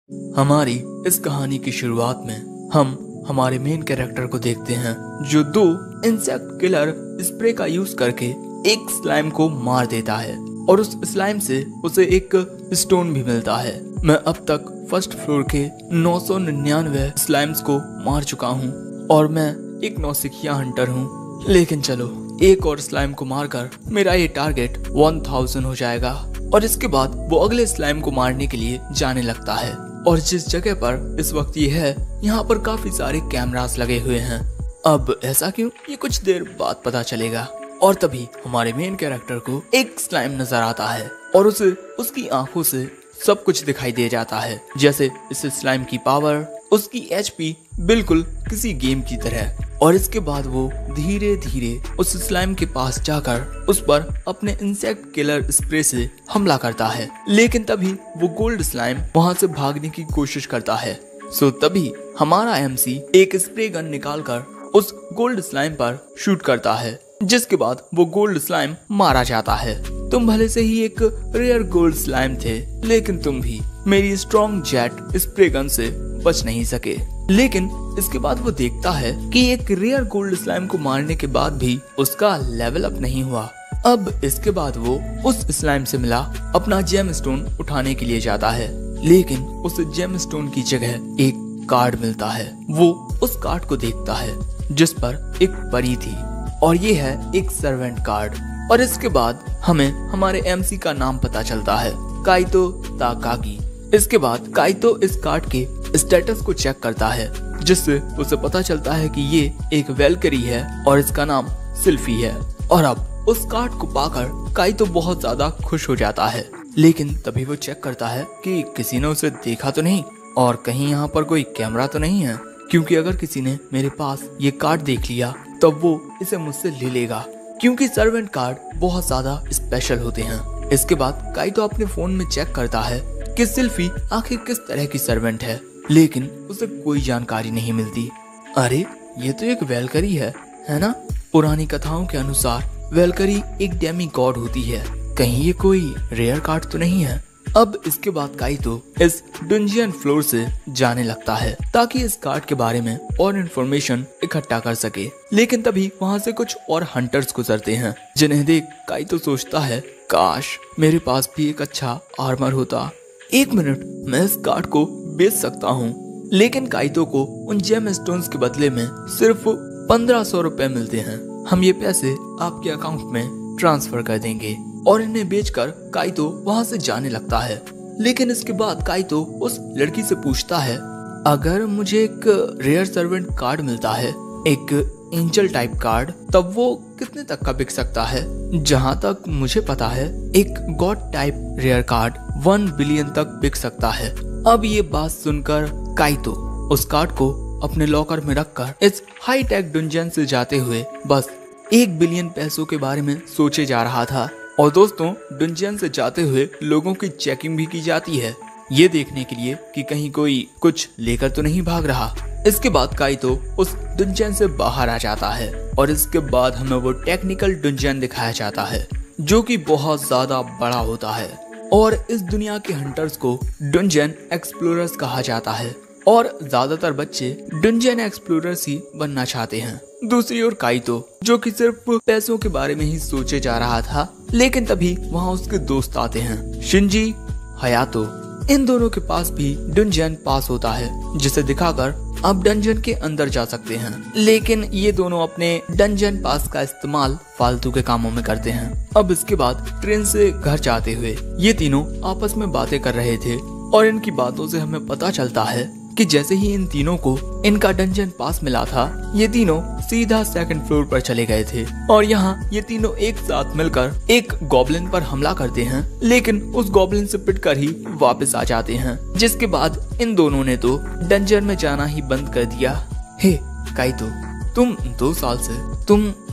हमारी इस कहानी की शुरुआत में हम हमारे मेन कैरेक्टर को देखते हैं जो दो इंसेक्ट किलर स्प्रे का यूज करके एक स्लाइम को मार देता है और उस स्लाइम से उसे एक स्टोन भी मिलता है। मैं अब तक फर्स्ट फ्लोर के 999 स्लाइम्स को मार चुका हूँ और मैं एक नौसिखिया हंटर हूँ, लेकिन चलो एक और स्लाइम को मारकर मेरा ये टारगेट 1000 हो जाएगा और इसके बाद वो अगले स्लाइम को मारने के लिए जाने लगता है। और जिस जगह पर इस वक्त ये है, यहाँ पर काफी सारे कैमरास लगे हुए हैं। अब ऐसा क्यों, ये कुछ देर बाद पता चलेगा। और तभी हमारे मेन कैरेक्टर को एक स्लाइम नजर आता है और उसे उसकी आंखों से सब कुछ दिखाई दे जाता है, जैसे इस स्लाइम की पावर, उसकी एचपी बिल्कुल किसी गेम की तरह। और इसके बाद वो धीरे धीरे उस स्लाइम के पास जाकर उस पर अपने इंसेक्ट किलर स्प्रे से हमला करता है, लेकिन तभी वो गोल्ड स्लाइम वहां से भागने की कोशिश करता है। सो तभी हमारा एमसी एक स्प्रे गन निकालकर उस गोल्ड स्लाइम पर शूट करता है, जिसके बाद वो गोल्ड स्लाइम मारा जाता है। तुम भले से ही एक रेयर गोल्ड स्लाइम थे, लेकिन तुम भी मेरी स्ट्रॉन्ग जेट स्प्रे गन से बच नहीं सके। लेकिन इसके बाद वो देखता है कि एक रेयर गोल्ड स्लाइम को मारने के बाद भी उसका लेवल अप नहीं हुआ। अब इसके बाद वो उस स्लाइम से मिला अपना जेम स्टोन उठाने के लिए जाता है, लेकिन उस जेम स्टोन की जगह एक कार्ड मिलता है। वो उस कार्ड को देखता है जिस पर एक परी थी और ये है एक सर्वेंट कार्ड। और इसके बाद हमें हमारे एमसी का नाम पता चलता है, काइतो ताकागी। इसके बाद काइतो इस कार्ड के स्टेटस को चेक करता है, जिससे उसे पता चलता है कि ये एक वेलकरी है और इसका नाम सिल्फी है। और अब उस कार्ड को पाकर काइतो बहुत ज्यादा खुश हो जाता है, लेकिन तभी वो चेक करता है कि किसी ने उसे देखा तो नहीं और कहीं यहाँ पर कोई कैमरा तो नहीं है, क्योंकि अगर किसी ने मेरे पास ये कार्ड देख लिया तब वो इसे मुझसे ले लेगा, क्योंकि सर्वेंट कार्ड बहुत ज्यादा स्पेशल होते हैं। इसके बाद काइतो अपने फोन में चेक करता है कि सिल्फी आखिर किस तरह की सर्वेंट है, लेकिन उसे कोई जानकारी नहीं मिलती। अरे ये तो एक वेलकरी है ना? पुरानी कथाओं के अनुसार वेलकरी एक डेमी गॉड होती है, कहीं ये कोई रेयर कार्ड तो नहीं है। अब इसके बाद काइतो इस डंजियन फ्लोर से जाने लगता है ताकि इस कार्ड के बारे में और इन्फॉर्मेशन इकट्ठा कर सके, लेकिन तभी वहाँ से कुछ और हंटर्स गुजरते हैं, जिन्हें देख काइतो सोचता है काश मेरे पास भी एक अच्छा आर्मर होता। एक मिनट, मैं इस कार्ड को बेच सकता हूँ। लेकिन काइतो को उन जेम स्टोन्स के बदले में सिर्फ 1500 रुपए मिलते हैं। हम ये पैसे आपके अकाउंट में ट्रांसफर कर देंगे। और इन्हें बेचकर काइतो वहाँ से जाने लगता है। लेकिन इसके बाद काइतो उस लड़की से पूछता है, अगर मुझे एक रेयर सर्वेंट कार्ड मिलता है, एक एंजल टाइप कार्ड, तब वो कितने तक का बिक सकता है? जहाँ तक मुझे पता है एक god type rare card 1 billion तक बिक सकता है। अब ये बात सुनकर काइतो उस कार्ड को अपने लॉकर में रखकर इस हाई टेक डंजन से जाते हुए बस 1 बिलियन पैसों के बारे में सोचे जा रहा था। और दोस्तों, डंजन से जाते हुए लोगों की चेकिंग भी की जाती है, ये देखने के लिए कि कहीं कोई कुछ लेकर तो नहीं भाग रहा। इसके बाद काइतो उस डंजन से बाहर आ जाता है और इसके बाद हमें वो टेक्निकल डंजन दिखाया जाता है, जो कि बहुत ज्यादा बड़ा होता है। और इस दुनिया के हंटर्स को डंजन एक्सप्लोरर्स कहा जाता है और ज्यादातर बच्चे डंजन एक्सप्लोरर्स ही बनना चाहते हैं। दूसरी ओर काइतो, जो कि सिर्फ पैसों के बारे में ही सोचे जा रहा था, लेकिन तभी वहाँ उसके दोस्त आते हैं, शिंजी, हयातो। इन दोनों के पास भी डंजन पास होता है, जिसे दिखाकर आप डंजन के अंदर जा सकते हैं। लेकिन ये दोनों अपने डंजन पास का इस्तेमाल फालतू के कामों में करते हैं। अब इसके बाद ट्रेन से घर जाते हुए ये तीनों आपस में बातें कर रहे थे और इनकी बातों से हमें पता चलता है कि जैसे ही इन तीनों को इनका डंजन पास मिला था, ये तीनों सीधा सेकंड फ्लोर पर चले गए थे और यहाँ ये तीनों एक साथ मिलकर एक गॉब्लिन पर हमला करते हैं, लेकिन उस गॉब्लिन से पिटकर ही वापस आ जाते हैं। जिसके बाद इन दोनों ने तो डंजन में जाना ही बंद कर दिया। हे काइतो, तुम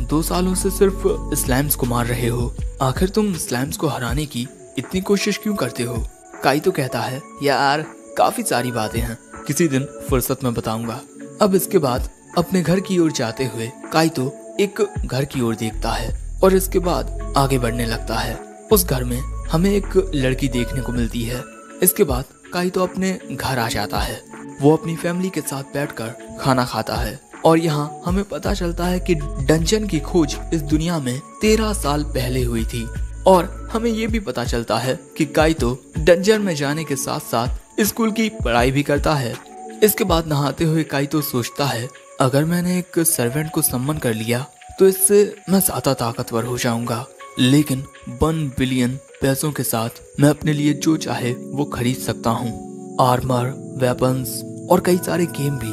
2 सालों से सिर्फ स्लाइम्स को मार रहे हो, आखिर तुम स्लाइम्स को हराने की इतनी कोशिश क्यों करते हो? काइतो कहता है, यार काफी सारी बातें हैं, किसी दिन फुर्सत में बताऊंगा। अब इसके बाद अपने घर की ओर जाते हुए काइतो एक घर की ओर देखता है और इसके बाद आगे बढ़ने लगता है। उस घर में हमें एक लड़की देखने को मिलती है। इसके बाद काइतो अपने घर आ जाता है। वो अपनी फैमिली के साथ बैठकर खाना खाता है और यहाँ हमें पता चलता है कि डंजन की खोज इस दुनिया में 13 साल पहले हुई थी। और हमें ये भी पता चलता है कि काइतो डंजन में जाने के साथ साथ स्कूल की पढ़ाई भी करता है। इसके बाद नहाते हुए काइतो सोचता है, अगर मैंने एक सर्वेंट को सम्मन कर लिया तो इससे मैं ज्यादा ताकतवर हो जाऊंगा, लेकिन 1 बिलियन पैसों के साथ मैं अपने लिए जो चाहे वो खरीद सकता हूँ, आर्मर, वेपन्स और कई सारे गेम भी।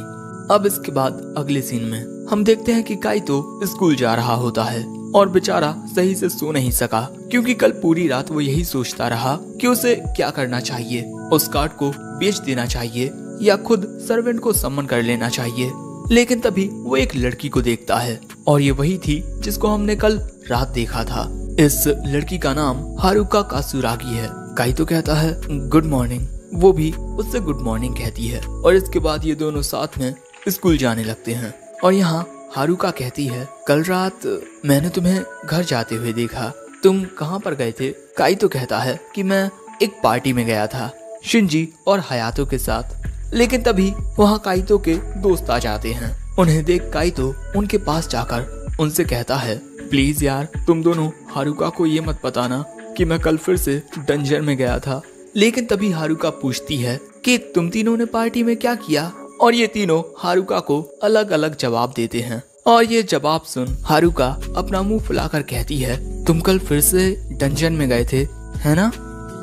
अब इसके बाद अगले सीन में हम देखते हैं कि काइतो स्कूल जा रहा होता है और बेचारा सही से सो नहीं सका, क्योंकि कल पूरी रात वो यही सोचता रहा कि उसे क्या करना चाहिए, उस कार्ड को बेच देना चाहिए या खुद सर्वेंट को सम्मन कर लेना चाहिए। लेकिन तभी वो एक लड़की को देखता है और ये वही थी जिसको हमने कल रात देखा था। इस लड़की का नाम हारुका कासुरागी है। काइतो कहता है गुड मॉर्निंग, वो भी उससे गुड मॉर्निंग कहती है और इसके बाद ये दोनों साथ में स्कूल जाने लगते हैं। और यहाँ हारुका कहती है, कल रात मैंने तुम्हें घर जाते हुए देखा, तुम कहाँ पर गए थे? काइतो कहता है कि मैं एक पार्टी में गया था शिंजी और हयातो के साथ। लेकिन तभी वहाँ काइतो के दोस्त आ जाते हैं। उन्हें देख काइतो उनके पास जाकर उनसे कहता है, प्लीज यार तुम दोनों हारुका को ये मत बताना कि मैं कल फिर से डंजन में गया था। लेकिन तभी हारुका पूछती है कि तुम तीनों ने पार्टी में क्या किया? और ये तीनों हारुका को अलग अलग जवाब देते हैं। और ये जवाब सुन हारुका अपना मुंह फुलाकर कहती है, तुम कल फिर से डंजन में गए थे, है ना?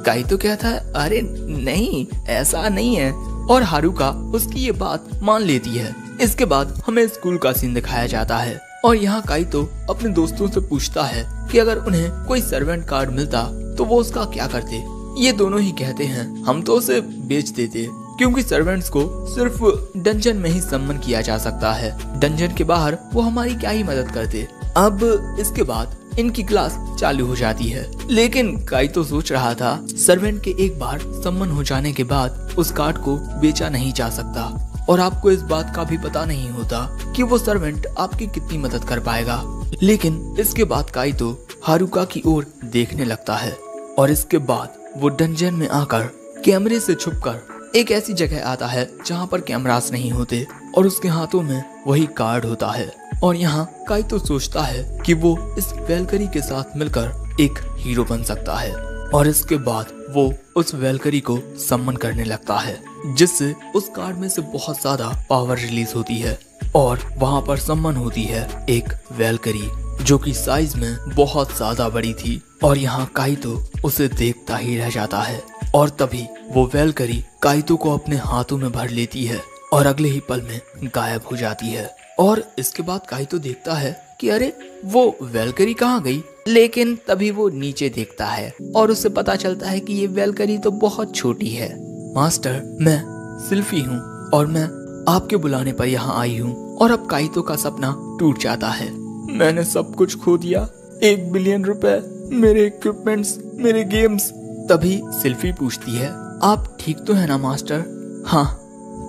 काइतो कहता है, अरे नहीं, ऐसा नहीं है। और हारुका उसकी ये बात मान लेती है। इसके बाद हमें स्कूल का सीन दिखाया जाता है और यहाँ काइतो अपने दोस्तों से पूछता है कि अगर उन्हें कोई सर्वेंट कार्ड मिलता तो वो उसका क्या करते। ये दोनों ही कहते हैं, हम तो उसे बेच देते, क्योंकि सर्वेंट्स को सिर्फ डंजन में ही सम्मन किया जा सकता है, डंजन के बाहर वो हमारी क्या ही मदद करते। अब इसके बाद इनकी क्लास चालू हो जाती है। लेकिन काइतो सोच रहा था सर्वेंट के एक बार सम्मन हो जाने के बाद उस कार्ड को बेचा नहीं जा सकता और आपको इस बात का भी पता नहीं होता कि वो सर्वेंट आपकी कितनी मदद कर पाएगा। लेकिन इसके बाद काइतो हारुका की ओर देखने लगता है और इसके बाद वो डंजन में आकर कैमरे से छुपकर एक ऐसी जगह आता है जहाँ पर कैमरास नहीं होते और उसके हाथों में वही कार्ड होता है। और यहाँ काइतो सोचता है कि वो इस वेलकरी के साथ मिलकर एक हीरो बन सकता है और इसके बाद वो उस वेलकरी को सम्मन करने लगता है, जिससे उस कार्ड में से बहुत ज्यादा पावर रिलीज होती है और वहाँ पर सम्मन होती है एक वेलकरी जो कि साइज में बहुत ज्यादा बड़ी थी। और यहाँ काइतो उसे देखता ही रह जाता है और तभी वो वेलकरी काइतो को अपने हाथों में भर लेती है और अगले ही पल में गायब हो जाती है। और इसके बाद काइतो देखता है कि अरे वो वेलकरी कहाँ गई। लेकिन तभी वो नीचे देखता है और उसे पता चलता है कि ये वेलकरी तो बहुत छोटी है। मास्टर, मैं सिल्फी हूँ और मैं आपके बुलाने पर यहाँ आई हूँ। और अब काइतो का सपना टूट जाता है। मैंने सब कुछ खो दिया, 1 बिलियन रुपए, मेरे इक्विपमेंट्स, मेरे गेम्स। तभी सिल्फी पूछती है, आप ठीक तो है ना मास्टर? हाँ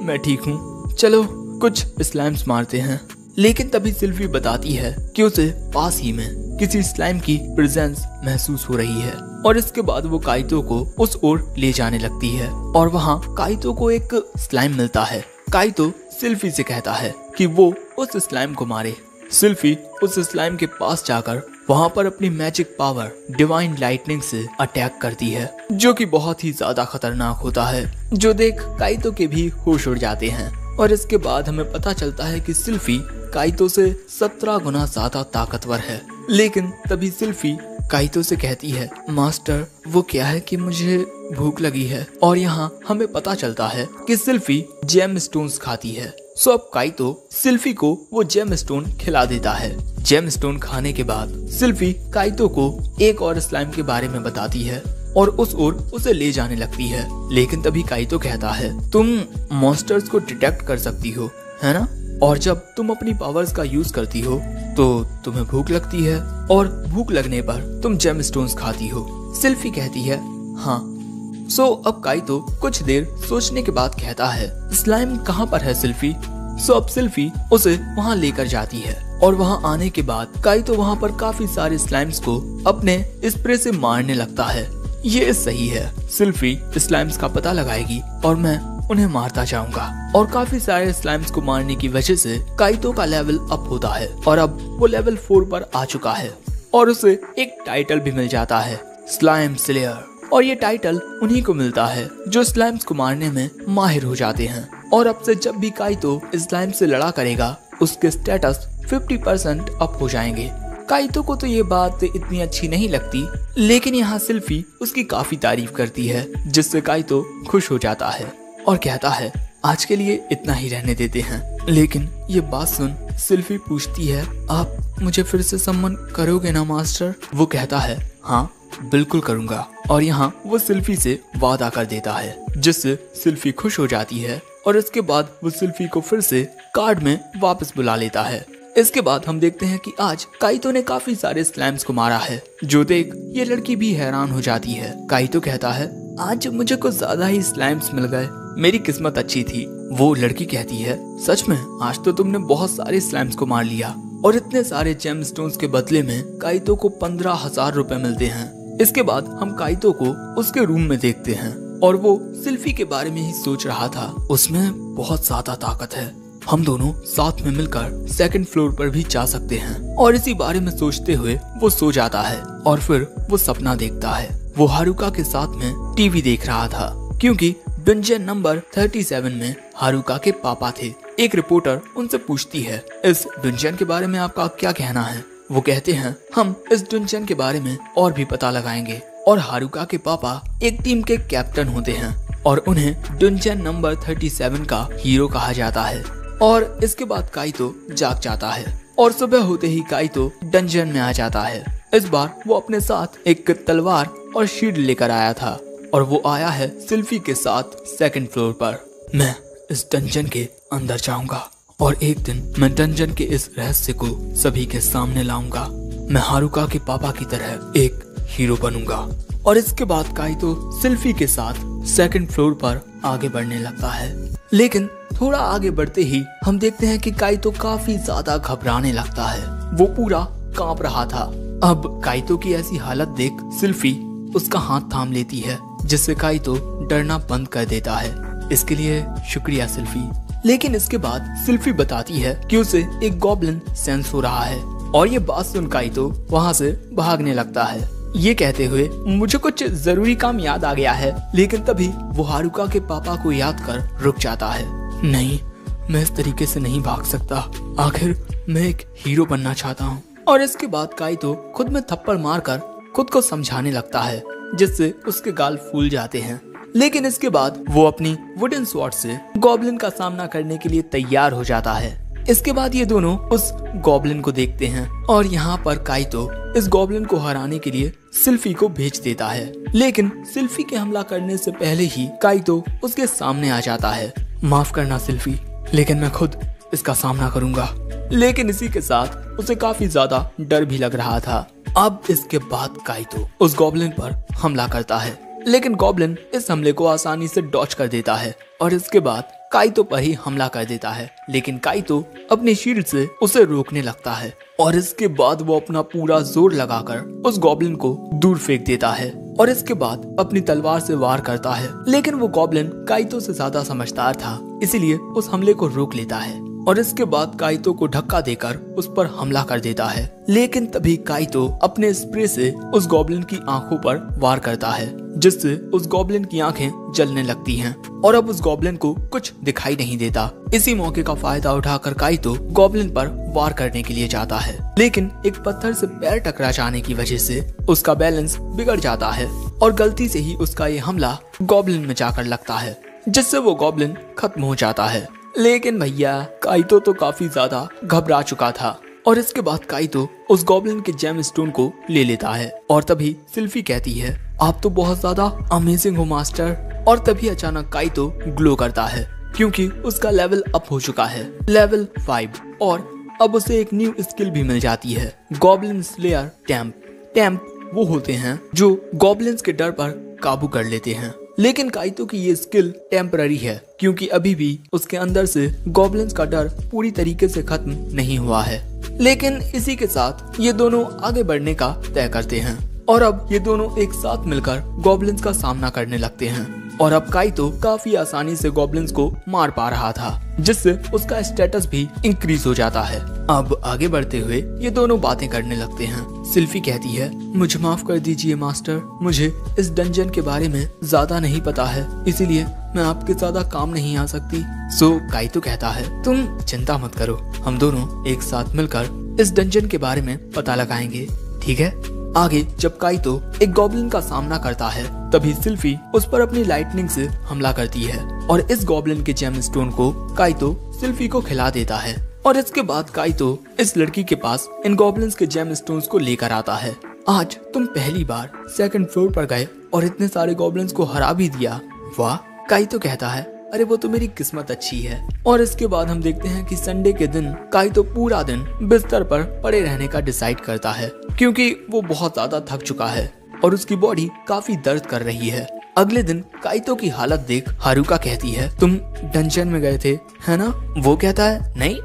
मैं ठीक हूँ, चलो कुछ स्लाइम्स मारते हैं। लेकिन तभी सिल्फी बताती है कि उसे पास ही में किसी स्लाइम की प्रेजेंस महसूस हो रही है और इसके बाद वो काइतो को उस ओर ले जाने लगती है और वहाँ काइतो को एक स्लाइम मिलता है। काइतो सिल्फी से कहता है कि वो उस स्लाइम को मारे। सिल्फी उस स्लाइम के पास जाकर वहाँ पर अपनी मैजिक पावर डिवाइन लाइटनिंग से अटैक करती है, जो कि बहुत ही ज्यादा खतरनाक होता है, जो देख काइतो के भी होश उड़ जाते हैं। और इसके बाद हमें पता चलता है कि सिल्फी काइतो से 17 गुना ज्यादा ताकतवर है। लेकिन तभी सिल्फी काइतो से कहती है, मास्टर वो क्या है कि मुझे भूख लगी है। और यहाँ हमें पता चलता है कि सिल्फी जेम स्टोन्स खाती है। सो अब काइतो सिल्फी को वो जेम स्टोन खिला देता है। जेम स्टोन खाने के बाद सिल्फी काइतो को एक और स्लाइम के बारे में बताती है और उस ओर उसे ले जाने लगती है। लेकिन तभी काइतो कहता है, तुम मॉन्स्टर्स को डिटेक्ट कर सकती हो, है ना? और जब तुम अपनी पावर्स का यूज करती हो तो तुम्हें भूख लगती है और भूख लगने पर तुम जेम स्टोन्स खाती हो। सिल्फी कहती है, हाँ। सो अब काइतो कुछ देर सोचने के बाद कहता है, स्लाइम कहाँ पर है सिल्फी? सो अब सिल्फी उसे वहाँ लेकर जाती है और वहाँ आने के बाद काइतो वहाँ पर काफी सारे स्लाइम्स को अपने स्प्रे से मारने लगता है। ये सही है। सिल्फी स्लाइम्स का पता लगाएगी और मैं उन्हें मारता जाऊंगा। और काफी सारे स्लाइम्स को मारने की वजह से काइतो का लेवल अप होता है और अब वो लेवल 4 पर आ चुका है और उसे एक टाइटल भी मिल जाता है, स्लाइम स्लेयर। और ये टाइटल उन्हीं को मिलता है जो स्लाइम्स को मारने में माहिर हो जाते हैं। और अब से जब भी काइतो स्लाइम से लड़ा करेगा उसके स्टेटस 50% अप हो जाएंगे। काइतो को तो ये बात इतनी अच्छी नहीं लगती, लेकिन यहाँ सिल्फी उसकी काफी तारीफ करती है, जिससे काइतो खुश हो जाता है और कहता है आज के लिए इतना ही रहने देते हैं। लेकिन ये बात सुन सिल्फी पूछती है, आप मुझे फिर से सम्मान करोगे ना मास्टर? वो कहता है हाँ बिल्कुल करूंगा। और यहाँ वो सिल्फी से वादा कर देता है, जिससे सिल्फी खुश हो जाती है और इसके बाद वो सिल्फी को फिर से कार्ड में वापस बुला लेता है। इसके बाद हम देखते हैं कि आज काइतो ने काफी सारे स्लाइम्स को मारा है, जो देख ये लड़की भी हैरान हो जाती है। काइतो कहता है आज मुझे कुछ ज्यादा ही स्लाइम्स मिल गए, मेरी किस्मत अच्छी थी। वो लड़की कहती है सच में आज तो तुमने बहुत सारे स्लाइम्स को मार लिया। और इतने सारे जेमस्टोन्स के बदले में काइतो को 15,000 रुपए मिलते हैं। इसके बाद हम काइतो को उसके रूम में देखते हैं और वो सिल्फी के बारे में ही सोच रहा था, उसमें बहुत ज्यादा ताकत है, हम दोनों साथ में मिलकर सेकंड फ्लोर पर भी जा सकते हैं। और इसी बारे में सोचते हुए वो सो जाता है और फिर वो सपना देखता है। वो हारुका के साथ में टीवी देख रहा था, क्योंकि डंजन नंबर 37 में हारुका के पापा थे। एक रिपोर्टर उनसे पूछती है इस डंजन के बारे में आपका क्या कहना है? वो कहते हैं हम इस डंजन के बारे में और भी पता लगाएंगे। और हारुका के पापा एक टीम के कैप्टन होते हैं और उन्हें डंजन नंबर 37 का हीरो कहा जाता है। और इसके बाद काइतो जाग जाता है और सुबह होते ही काइतो डंजन में आ जाता है। इस बार वो अपने साथ एक तलवार और शील्ड लेकर आया था और वो आया है सिल्फी के साथ सेकंड फ्लोर पर। मैं इस डंजन के अंदर जाऊंगा और एक दिन मैं डंजन के इस रहस्य को सभी के सामने लाऊंगा। मैं हारुका के पापा की तरह एक हीरो बनूंगा। और इसके बाद काइतो सिल्फी के साथ सेकंड फ्लोर पर आगे बढ़ने लगता है। लेकिन थोड़ा आगे बढ़ते ही हम देखते हैं कि काइतो काफी ज्यादा घबराने लगता है, वो पूरा कांप रहा था। अब काइतो की ऐसी हालत देख सिल्फी उसका हाथ थाम लेती है, जिससे काइतो डरना बंद कर देता है। इसके लिए शुक्रिया सिल्फी। लेकिन इसके बाद सिल्फी बताती है कि उसे एक गॉब्लिन सेंस हो रहा है और ये बात सुन काइतो वहाँ से भागने लगता है, ये कहते हुए मुझे कुछ जरूरी काम याद आ गया है। लेकिन तभी वो हारुका के पापा को याद कर रुक जाता है। नहीं, मैं इस तरीके से नहीं भाग सकता, आखिर मैं एक हीरो बनना चाहता हूँ। और इसके बाद काइतो खुद में थप्पड़ मारकर खुद को समझाने लगता है, जिससे उसके गाल फूल जाते हैं। लेकिन इसके बाद वो अपनी वुडन स्वॉर्ड से गॉब्लिन का सामना करने के लिए तैयार हो जाता है। इसके बाद ये दोनों उस गॉब्लिन को देखते हैं और यहाँ पर काइतो इस गॉब्लिन को हराने के लिए सिल्फी को भेज देता है। लेकिन सिल्फी के हमला करने से पहले ही काइतो उसके सामने आ जाता है। माफ करना सिल्फी, लेकिन मैं खुद इसका सामना करूंगा। लेकिन इसी के साथ उसे काफी ज्यादा डर भी लग रहा था। अब इसके बाद काइतो उस गॉब्लिन पर हमला करता है, लेकिन गॉब्लिन इस हमले को आसानी से डॉच कर देता है और इसके बाद काइतो पर ही हमला कर देता है। लेकिन काइतो अपनी शील्ड से उसे रोकने लगता है और इसके बाद वो अपना पूरा जोर लगाकर उस गॉब्लिन को दूर फेंक देता है और इसके बाद अपनी तलवार से वार करता है। लेकिन वो गॉब्लिन काइतो से ज्यादा समझदार था, इसीलिए उस हमले को रोक लेता है और इसके बाद काइतो को धक्का देकर उस पर हमला कर देता है। लेकिन तभी काइतो अपने स्प्रे से उस गॉब्लिन की आंखों पर वार करता है, जिससे उस गॉब्लिन की आंखें जलने लगती हैं और अब उस गॉब्लिन को कुछ दिखाई नहीं देता। इसी मौके का फायदा उठाकर काइतो गॉब्लिन पर वार करने के लिए जाता है, लेकिन एक पत्थर से पैर टकरा जाने की वजह से उसका बैलेंस बिगड़ जाता है और गलती से ही उसका ये हमला गॉब्लिन में जाकर लगता है, जिससे वो गॉब्लिन खत्म हो जाता है। लेकिन भैया काइतो तो काफी ज्यादा घबरा चुका था और इसके बाद काइतो उस गॉब्लिन के जेम स्टोन को ले लेता है और तभी सिल्फी कहती है आप तो बहुत ज्यादा अमेजिंग हो मास्टर। और तभी अचानक काइतो ग्लो करता है, क्योंकि उसका लेवल अप हो चुका है, लेवल 5, और अब उसे एक न्यू स्किल भी मिल जाती है, गॉब्लिन स्लेयर टैम्प वो होते हैं जो गॉब्लिन्स के डर पर काबू कर लेते हैं। लेकिन काइतो की ये स्किल टेम्पररी है, क्योंकि अभी भी उसके अंदर से गॉब्लिन्स का डर पूरी तरीके से खत्म नहीं हुआ है। लेकिन इसी के साथ ये दोनों आगे बढ़ने का तय करते हैं और अब ये दोनों एक साथ मिलकर गॉब्लिन्स का सामना करने लगते हैं। और अब काइतो काफी आसानी से गॉब्लिन्स को मार पा रहा था, जिससे उसका स्टेटस भी इंक्रीज हो जाता है। अब आगे बढ़ते हुए ये दोनों बातें करने लगते हैं। सिल्फी कहती है, मुझे माफ कर दीजिए मास्टर, मुझे इस डंजन के बारे में ज्यादा नहीं पता है, इसीलिए मैं आपके ज्यादा काम नहीं आ सकती। सो काइतो कहता है, तुम चिंता मत करो, हम दोनों एक साथ मिलकर इस डंजन के बारे में पता लगाएंगे, ठीक है। आगे जब काइतो एक गॉब्लिन का सामना करता है, तभी सिल्फी उस पर अपनी लाइटनिंग से हमला करती है और इस गॉब्लिन के जेम स्टोन को काइतो सिल्फी को खिला देता है। और इसके बाद काइतो इस लड़की के पास इन गॉब्लिन्स के जेम स्टोन्स को लेकर आता है। आज तुम पहली बार सेकंड फ्लोर पर गए और इतने सारे गॉब्लिन्स को हरा भी दिया, वाह। काइतो कहता है, अरे वो तो मेरी किस्मत अच्छी है। और इसके बाद हम देखते हैं कि संडे के दिन काइतो पूरा दिन बिस्तर पर पड़े रहने का डिसाइड करता है, क्योंकि वो बहुत ज्यादा थक चुका है और उसकी बॉडी काफी दर्द कर रही है। अगले दिन काइतो की हालत देख हारुका कहती है, तुम डंजन में गए थे है ना? वो कहता है, नहीं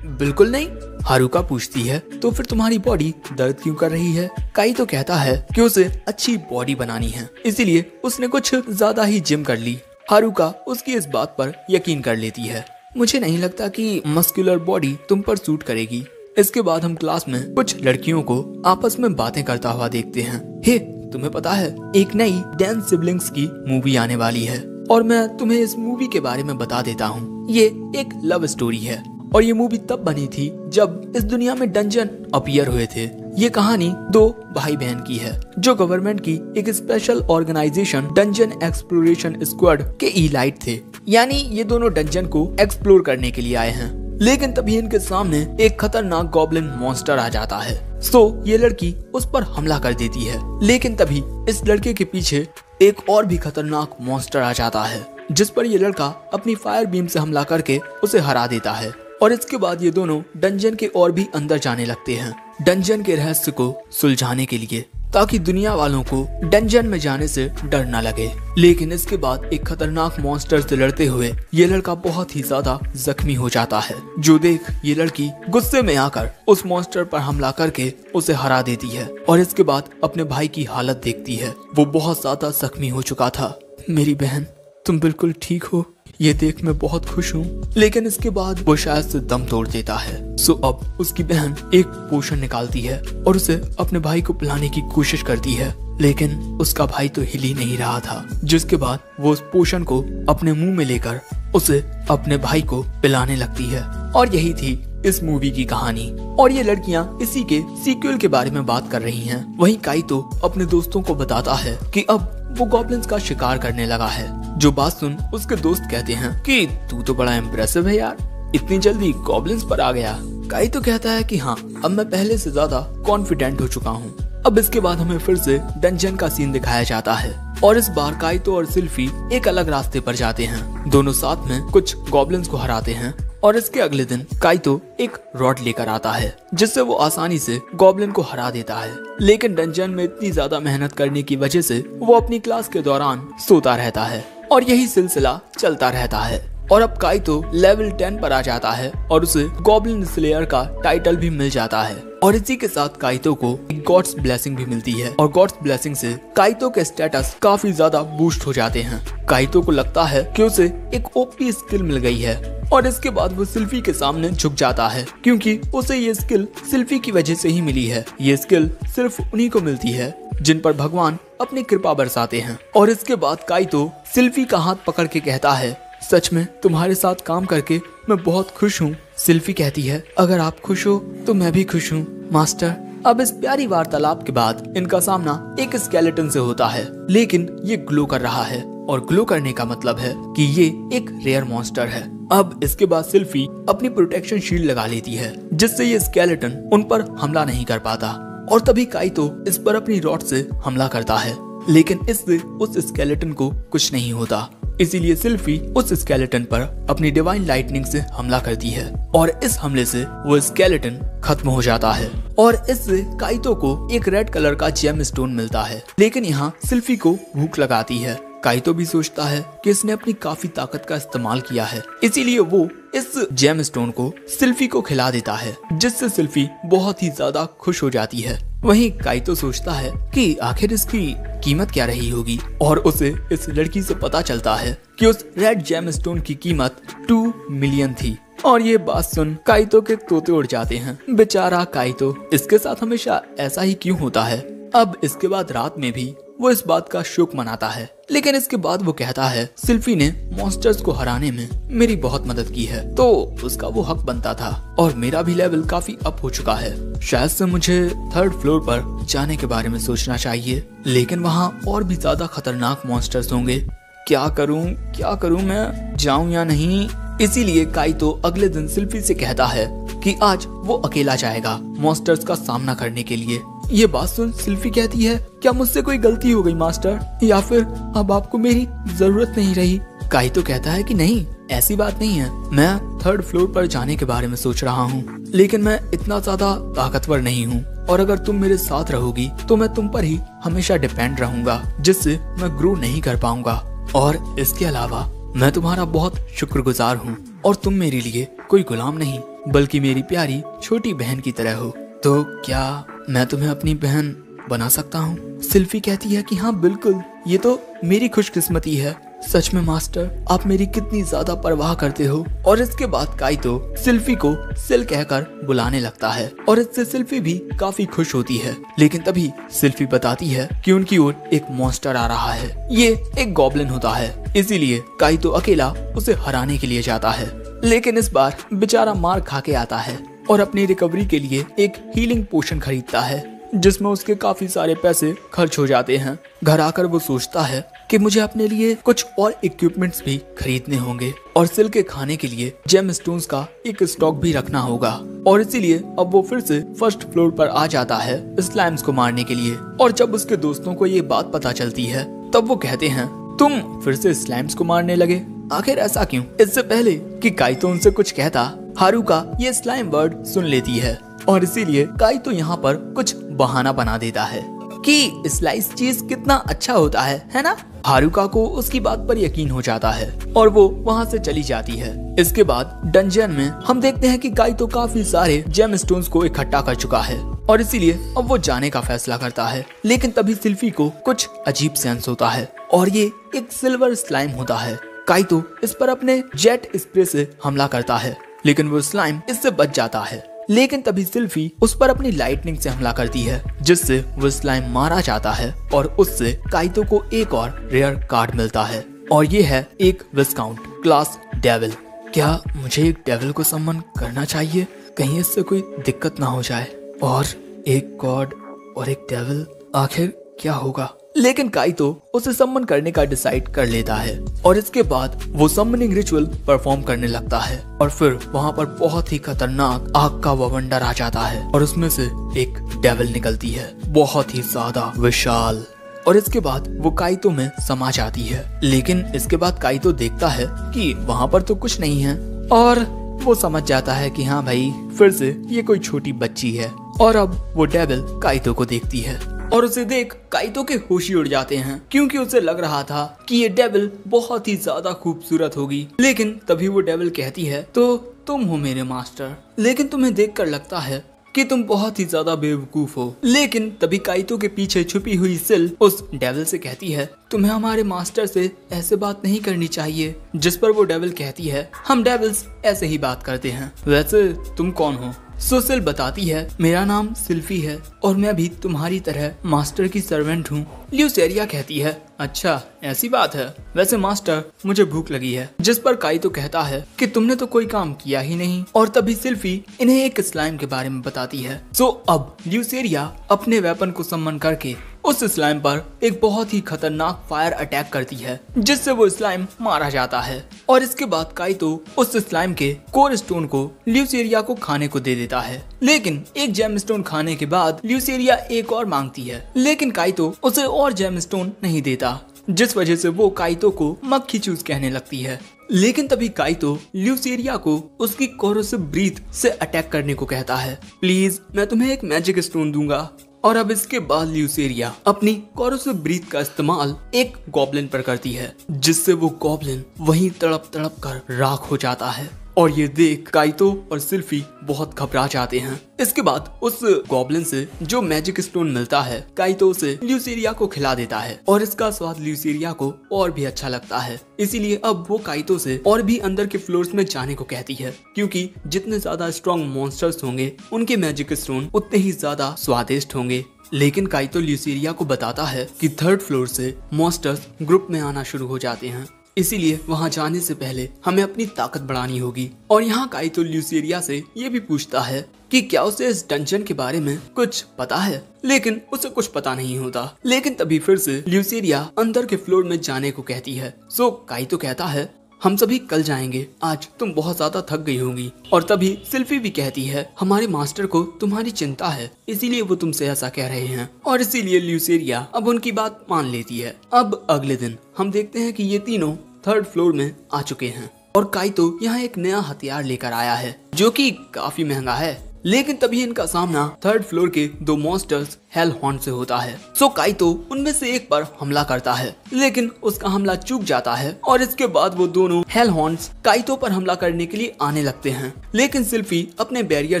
बिल्कुल नहीं। हारुका पूछती है, तो फिर तुम्हारी बॉडी दर्द क्यों कर रही है? काइतो कहता है कि उसे अच्छी बॉडी बनानी है, इसीलिए उसने कुछ ज्यादा ही जिम कर ली। हारुका उसकी इस बात पर यकीन कर लेती है। मुझे नहीं लगता कि मस्कुलर बॉडी तुम पर सूट करेगी। इसके बाद हम क्लास में कुछ लड़कियों को आपस में बातें करता हुआ देखते हैं। हे, तुम्हें पता है एक नई डांस सिबलिंग्स की मूवी आने वाली है और मैं तुम्हें इस मूवी के बारे में बता देता हूँ। ये एक लव स्टोरी है और ये मूवी तब बनी थी जब इस दुनिया में डंजन अपीयर हुए थे। ये कहानी दो भाई बहन की है जो गवर्नमेंट की एक special organisation dungeon exploration squad के इलाइट थे, यानी ये दोनों डंजन को एक्सप्लोर करने के लिए आए हैं। लेकिन तभी इनके सामने एक खतरनाक गॉब्लिन मॉन्स्टर आ जाता है। सो ये लड़की उस पर हमला कर देती है, लेकिन तभी इस लड़के के पीछे एक और भी खतरनाक मॉन्स्टर आ जाता है, जिस पर ये लड़का अपनी फायर बीम से हमला करके उसे हरा देता है। और इसके बाद ये दोनों डंजन के और भी अंदर जाने लगते हैं, डंजन के रहस्य को सुलझाने के लिए, ताकि दुनिया वालों को डंजन में जाने से डर न लगे। लेकिन इसके बाद एक खतरनाक मॉन्स्टर से लड़ते हुए ये लड़का बहुत ही ज्यादा जख्मी हो जाता है, जो देख ये लड़की गुस्से में आकर उस मॉन्स्टर पर हमला करके उसे हरा देती है। और इसके बाद अपने भाई की हालत देखती है, वो बहुत ज्यादा जख्मी हो चुका था। मेरी बहन, तुम बिल्कुल ठीक हो, ये देख मैं बहुत खुश हूँ। लेकिन इसके बाद वो शायद से दम तोड़ देता है। सो अब उसकी बहन एक पोशन निकालती है और उसे अपने भाई को पिलाने की कोशिश करती है, लेकिन उसका भाई तो हिल ही नहीं रहा था। जिसके बाद वो उस पोशन को अपने मुंह में लेकर उसे अपने भाई को पिलाने लगती है। और यही थी इस मूवी की कहानी। और ये लड़कियां इसी के सीक्वल के बारे में बात कर रही हैं। वहीं काइतो अपने दोस्तों को बताता है कि अब वो गॉब्लिन्स का शिकार करने लगा है। जो बात सुन उसके दोस्त कहते हैं कि तू तो बड़ा इम्प्रेसिव है यार, इतनी जल्दी गॉब्लिन्स पर आ गया। काइतो कहता है कि हाँ, अब मैं पहले से ज्यादा कॉन्फिडेंट हो चुका हूँ। अब इसके बाद हमें फिर से डंजन का सीन दिखाया जाता है और इस बार काइतो और सिल्फी एक अलग रास्ते पर जाते हैं। दोनों साथ में कुछ गॉब्लिन्स को हराते हैं और इसके अगले दिन काइतो एक रॉड लेकर आता है, जिससे वो आसानी से गॉब्लिन को हरा देता है। लेकिन डंजन में इतनी ज्यादा मेहनत करने की वजह से वो अपनी क्लास के दौरान सोता रहता है और यही सिलसिला चलता रहता है। और अब काइतो लेवल 10 पर आ जाता है और उसे गॉब्लिन स्लेयर का टाइटल भी मिल जाता है। और इसी के साथ काइतो को गॉड्स ब्लेसिंग भी मिलती है और गॉड्स ब्लेसिंग से काइतो के स्टेटस काफी ज्यादा बूस्ट हो जाते हैं। काइतो को लगता है कि उसे एक ओपी स्किल मिल गई है और इसके बाद वो सिल्फी के सामने झुक जाता है, क्योंकि उसे ये स्किल सिल्फी की वजह से ही मिली है। ये स्किल सिर्फ उन्हीं को मिलती है जिन पर भगवान अपनी कृपा बरसाते हैं। और इसके बाद काइतो सिल्फी का हाथ पकड़ के कहता है, सच में तुम्हारे साथ काम करके मैं बहुत खुश हूँ। सिल्फी कहती है, अगर आप खुश हो तो मैं भी खुश हूँ मास्टर। अब इस प्यारी वार्तालाप के बाद इनका सामना एक स्केलेटन से होता है, लेकिन ये ग्लो कर रहा है और ग्लो करने का मतलब है कि ये एक रेयर मॉन्स्टर है। अब इसके बाद सिल्फी अपनी प्रोटेक्शन शील्ड लगा लेती है, जिससे ये स्केलेटन उन पर हमला नहीं कर पाता। और तभी काइतो इस पर अपनी रॉड से हमला करता है, लेकिन इससे उस स्केलेटन को कुछ नहीं होता। इसीलिए सिल्फी उस स्केलेटन पर अपनी डिवाइन लाइटनिंग से हमला करती है और इस हमले से वो स्केलेटन खत्म हो जाता है। और इससे काइतो को एक रेड कलर का जेम स्टोन मिलता है। लेकिन यहाँ सिल्फी को भूख लगाती है। काइतो भी सोचता है कि इसने अपनी काफी ताकत का इस्तेमाल किया है, इसीलिए वो इस जेम स्टोन को सिल्फी को खिला देता है, जिससे सिल्फी बहुत ही ज्यादा खुश हो जाती है। वहीं काइतो सोचता है कि आखिर इसकी कीमत क्या रही होगी और उसे इस लड़की से पता चलता है कि उस रेड जेम स्टोन की कीमत 2 मिलियन थी। और ये बात सुन काइतो के तोते उड़ जाते हैं। बेचारा काइतो, इसके साथ हमेशा ऐसा ही क्यों होता है। अब इसके बाद रात में भी वो इस बात का शोक मनाता है, लेकिन इसके बाद वो कहता है सिल्फी ने मॉन्स्टर्स को हराने में मेरी बहुत मदद की है, तो उसका वो हक बनता था और मेरा भी लेवल काफी अप हो चुका है। शायद से मुझे 3rd फ्लोर पर जाने के बारे में सोचना चाहिए, लेकिन वहाँ और भी ज्यादा खतरनाक मॉन्स्टर्स होंगे। क्या करूँ मैं, जाऊँ या नहीं। इसीलिए काइतो अगले दिन सिल्फी से कहता है कि आज वो अकेला जाएगा मॉन्स्टर्स का सामना करने के लिए। ये बात सुन सिल्फी कहती है, क्या मुझसे कोई गलती हो गई मास्टर, या फिर अब आपको मेरी जरूरत नहीं रही। काइतो कहता है कि नहीं, ऐसी बात नहीं है, मैं 3rd फ्लोर पर जाने के बारे में सोच रहा हूँ, लेकिन मैं इतना ज्यादा ताकतवर नहीं हूँ और अगर तुम मेरे साथ रहोगी तो मैं तुम पर ही हमेशा डिपेंड रहूंगा, जिससे मैं ग्रो नहीं कर पाऊंगा। और इसके अलावा मैं तुम्हारा बहुत शुक्रगुजार हूँ और तुम मेरे लिए कोई गुलाम नहीं बल्कि मेरी प्यारी छोटी बहन की तरह हो। तो क्या मैं तुम्हें अपनी बहन बना सकता हूँ? सिल्फी कहती है कि हाँ बिल्कुल, ये तो मेरी खुशकिस्मती है। सच में मास्टर, आप मेरी कितनी ज्यादा परवाह करते हो। और इसके बाद काइतो सिल्फी को सिल कहकर बुलाने लगता है और इससे सिल्फी भी काफी खुश होती है। लेकिन तभी सिल्फी बताती है कि उनकी ओर एक मॉन्स्टर आ रहा है। ये एक गॉब्लिन होता है, इसीलिए काइतो अकेला उसे हराने के लिए जाता है। लेकिन इस बार बेचारा मार खा के आता है और अपनी रिकवरी के लिए एक हीलिंग पोशन खरीदता है, जिसमें उसके काफी सारे पैसे खर्च हो जाते हैं। घर आकर वो सोचता है कि मुझे अपने लिए कुछ और इक्विपमेंट्स भी खरीदने होंगे और सिल के खाने के लिए जेम स्टोन्स का एक स्टॉक भी रखना होगा। और इसीलिए अब वो फिर से 1st फ्लोर पर आ जाता है स्लाइम्स को मारने के लिए। और जब उसके दोस्तों को ये बात पता चलती है तब वो कहते हैं, तुम फिर से स्लाइम्स को मारने लगे, आखिर ऐसा क्यों? इससे पहले कि काइतो उनसे कुछ कहता, हारुका ये स्लाइम वर्ड सुन लेती है और इसीलिए काइतो यहाँ पर कुछ बहाना बना देता है कि स्लाइस चीज कितना अच्छा होता है ना। हारुका को उसकी बात पर यकीन हो जाता है और वो वहाँ से चली जाती है। इसके बाद डंजन में हम देखते हैं कि काइतो काफी सारे जेम स्टोन्स को इकट्ठा कर चुका है और इसीलिए अब वो जाने का फैसला करता है। लेकिन तभी सिल्फी को कुछ अजीब सेंस होता है और ये एक सिल्वर स्लाइम होता है। काइतो इस पर अपने जेट स्प्रे से हमला करता है, लेकिन वो स्लाइम इससे बच जाता है। लेकिन तभी सिल्फी उस पर अपनी लाइटनिंग से हमला करती है, जिससे वो स्लाइम मारा जाता है और उससे काइतो को एक और रेयर कार्ड मिलता है और ये है एक विस्काउंट क्लास डेविल। क्या मुझे एक डेविल को सम्मन करना चाहिए? कहीं इससे कोई दिक्कत ना हो जाए। और एक गॉड और एक डेविल, आखिर क्या होगा? लेकिन काइतो उसे सम्मन करने का डिसाइड कर लेता है और इसके बाद वो सम्मनिंग रिचुअल परफॉर्म करने लगता है और फिर वहाँ पर बहुत ही खतरनाक आग का बवंडर आ जाता है और उसमें से एक डेविल निकलती है, बहुत ही ज्यादा विशाल। और इसके बाद वो काइतो में समा जाती है। लेकिन इसके बाद काइतो देखता है कि वहाँ पर तो कुछ नहीं है और वो समझ जाता है कि हाँ भाई, फिर से ये कोई छोटी बच्ची है। और अब वो डेविल काइतो को देखती है और उसे देख काइतो के होश ही उड़ जाते हैं, क्योंकि उसे लग रहा था कि ये डेविल बहुत ही ज्यादा खूबसूरत होगी। लेकिन तभी वो डेविल कहती है, तो तुम हो मेरे मास्टर, लेकिन तुम्हें देखकर लगता है कि तुम बहुत ही ज्यादा बेवकूफ हो। लेकिन तभी काइतो के पीछे छुपी हुई सिल उस डेविल से कहती है, तुम्हें हमारे मास्टर से ऐसे बात नहीं करनी चाहिए। जिस पर वो डेविल कहती है, हम डेविल्स ऐसे ही बात करते हैं, वैसे तुम कौन हो? सिल बताती है, मेरा नाम सिल्फी है और मैं भी तुम्हारी तरह मास्टर की सर्वेंट हूँ। ल्यूसेरिया कहती है, अच्छा ऐसी बात है, वैसे मास्टर मुझे भूख लगी है। जिस पर काइतो कहता है कि तुमने तो कोई काम किया ही नहीं। और तभी सिल्फी इन्हें एक स्लाइम के बारे में बताती है। अब ल्यूसेरिया अपने वेपन को सम्मन करके उस स्लाइम पर एक बहुत ही खतरनाक फायर अटैक करती है, जिससे वो स्लाइम मारा जाता है। और इसके बाद काइतो उस स्लाइम के कोर स्टोन को ल्यूसेरिया को खाने को दे देता है। लेकिन एक जेम स्टोन खाने के बाद ल्यूसेरिया एक और मांगती है, लेकिन काइतो उसे और जेम स्टोन नहीं देता, जिस वजह से वो काइतो को मक्खी चूस कहने लगती है। लेकिन तभी काइतो ल्यूसेरिया को उसकी कोरोसिव ब्रीथ से अटैक करने को कहता है, प्लीज मैं तुम्हें एक मैजिक स्टोन दूंगा। और अब इसके बाद ल्यूसेरिया अपनी कोरोसिव ब्रीथ का इस्तेमाल एक गॉब्लिन पर करती है, जिससे वो गॉब्लिन वहीं तड़प तड़प कर राख हो जाता है। और ये देख काइतो और सिल्फी बहुत घबरा जाते हैं। इसके बाद उस गॉब्लिन से जो मैजिक स्टोन मिलता है काइतो उसे ल्यूसेरिया को खिला देता है और इसका स्वाद ल्यूसेरिया को और भी अच्छा लगता है। इसीलिए अब वो काइतो से और भी अंदर के फ्लोर्स में जाने को कहती है, क्योंकि जितने ज्यादा स्ट्रॉन्ग मॉन्स्टर्स होंगे उनके मैजिक स्टोन उतने ही ज्यादा स्वादिष्ट होंगे। लेकिन काइतो ल्यूसेरिया को बताता है कि 3rd फ्लोर से मॉन्स्टर्स ग्रुप में आना शुरू हो जाते हैं, इसीलिए वहां जाने से पहले हमें अपनी ताकत बढ़ानी होगी। और यहाँ काइतो ल्यूसेरिया से ये भी पूछता है कि क्या उसे इस डंजन के बारे में कुछ पता है, लेकिन उसे कुछ पता नहीं होता। लेकिन तभी फिर से ल्यूसेरिया अंदर के फ्लोर में जाने को कहती है। सो काइतो कहता है हम सभी कल जाएंगे, आज तुम बहुत ज्यादा थक गई होंगी। और तभी सिल्फी भी कहती है हमारे मास्टर को तुम्हारी चिंता है, इसीलिए वो तुमसे ऐसा कह रहे हैं। और इसीलिए ल्यूसेरिया अब उनकी बात मान लेती है। अब अगले दिन हम देखते हैं कि ये तीनों 3rd फ्लोर में आ चुके हैं और काइतो यहाँ एक नया हथियार लेकर आया है जो कि काफी महंगा है। लेकिन तभी इनका सामना 3rd फ्लोर के 2 मॉन्स्टर्स हेल हॉर्न से होता है। सो काइतो उनमें से एक पर हमला करता है, लेकिन उसका हमला चूक जाता है और इसके बाद वो दोनों हेल हॉर्न्स काइतो पर हमला करने के लिए आने लगते हैं। लेकिन सिल्फी अपने बैरियर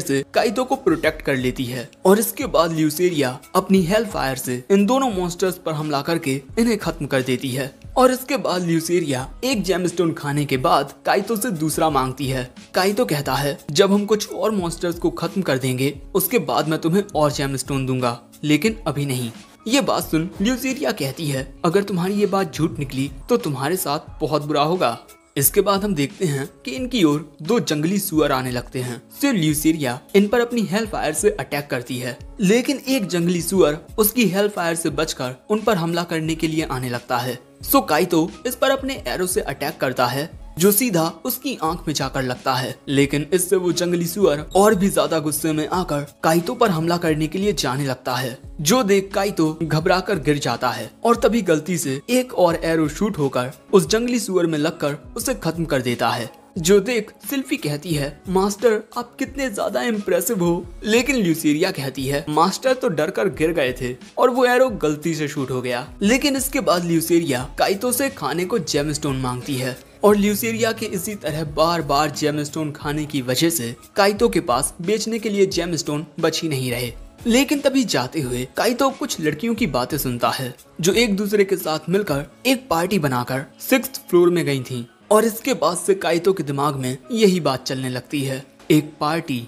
से काइतो को प्रोटेक्ट कर लेती है और इसके बाद ल्यूसेरिया अपनी हेल फायर से इन दोनों मॉन्स्टर्स पर हमला करके इन्हें खत्म कर देती है। और इसके बाद ल्यूसेरिया एक जेमस्टोन खाने के बाद काइतो से दूसरा मांगती है। काइतो कहता है जब हम कुछ और मॉन्स्टर्स को खत्म कर देंगे उसके बाद मैं तुम्हें और जेमस्टोन दूंगा, लेकिन अभी नहीं। ये बात सुन ल्यूसेरिया कहती है अगर तुम्हारी ये बात झूठ निकली तो तुम्हारे साथ बहुत बुरा होगा। इसके बाद हम देखते हैं कि इनकी ओर 2 जंगली सुअर आने लगते हैं। तो ल्यूसेरिया इन पर अपनी हेल फायर से अटैक करती है, लेकिन एक जंगली सुअर उसकी हेल फायर से बचकर उन पर हमला करने के लिए आने लगता है। सो काइतो इस पर अपने एरो से अटैक करता है जो सीधा उसकी आंख में जाकर लगता है। लेकिन इससे वो जंगली सुअर और भी ज्यादा गुस्से में आकर काइतो पर हमला करने के लिए जाने लगता है, जो देख काइतो घबराकर गिर जाता है और तभी गलती से एक और एरो शूट होकर उस जंगली सुअर में लगकर उसे खत्म कर देता है। जो देख सिल्फी कहती है मास्टर आप कितने ज्यादा इम्प्रेसिव हो। लेकिन ल्यूसेरिया कहती है मास्टर तो डर कर गिर गए थे और वो एरो गलती से शूट हो गया। लेकिन इसके बाद ल्यूसेरिया काइतो से खाने को जेमस्टोन मांगती है और ल्यूसेरिया के इसी तरह बार बार जेमस्टोन खाने की वजह से काइतो के पास बेचने के लिए जेमस्टोन बच ही नहीं रहे। लेकिन तभी जाते हुए काइतो कुछ लड़कियों की बातें सुनता है जो एक दूसरे के साथ मिलकर एक पार्टी बनाकर 6th फ्लोर में गई थी। और इसके बाद से काइतो के दिमाग में यही बात चलने लगती है, एक पार्टी।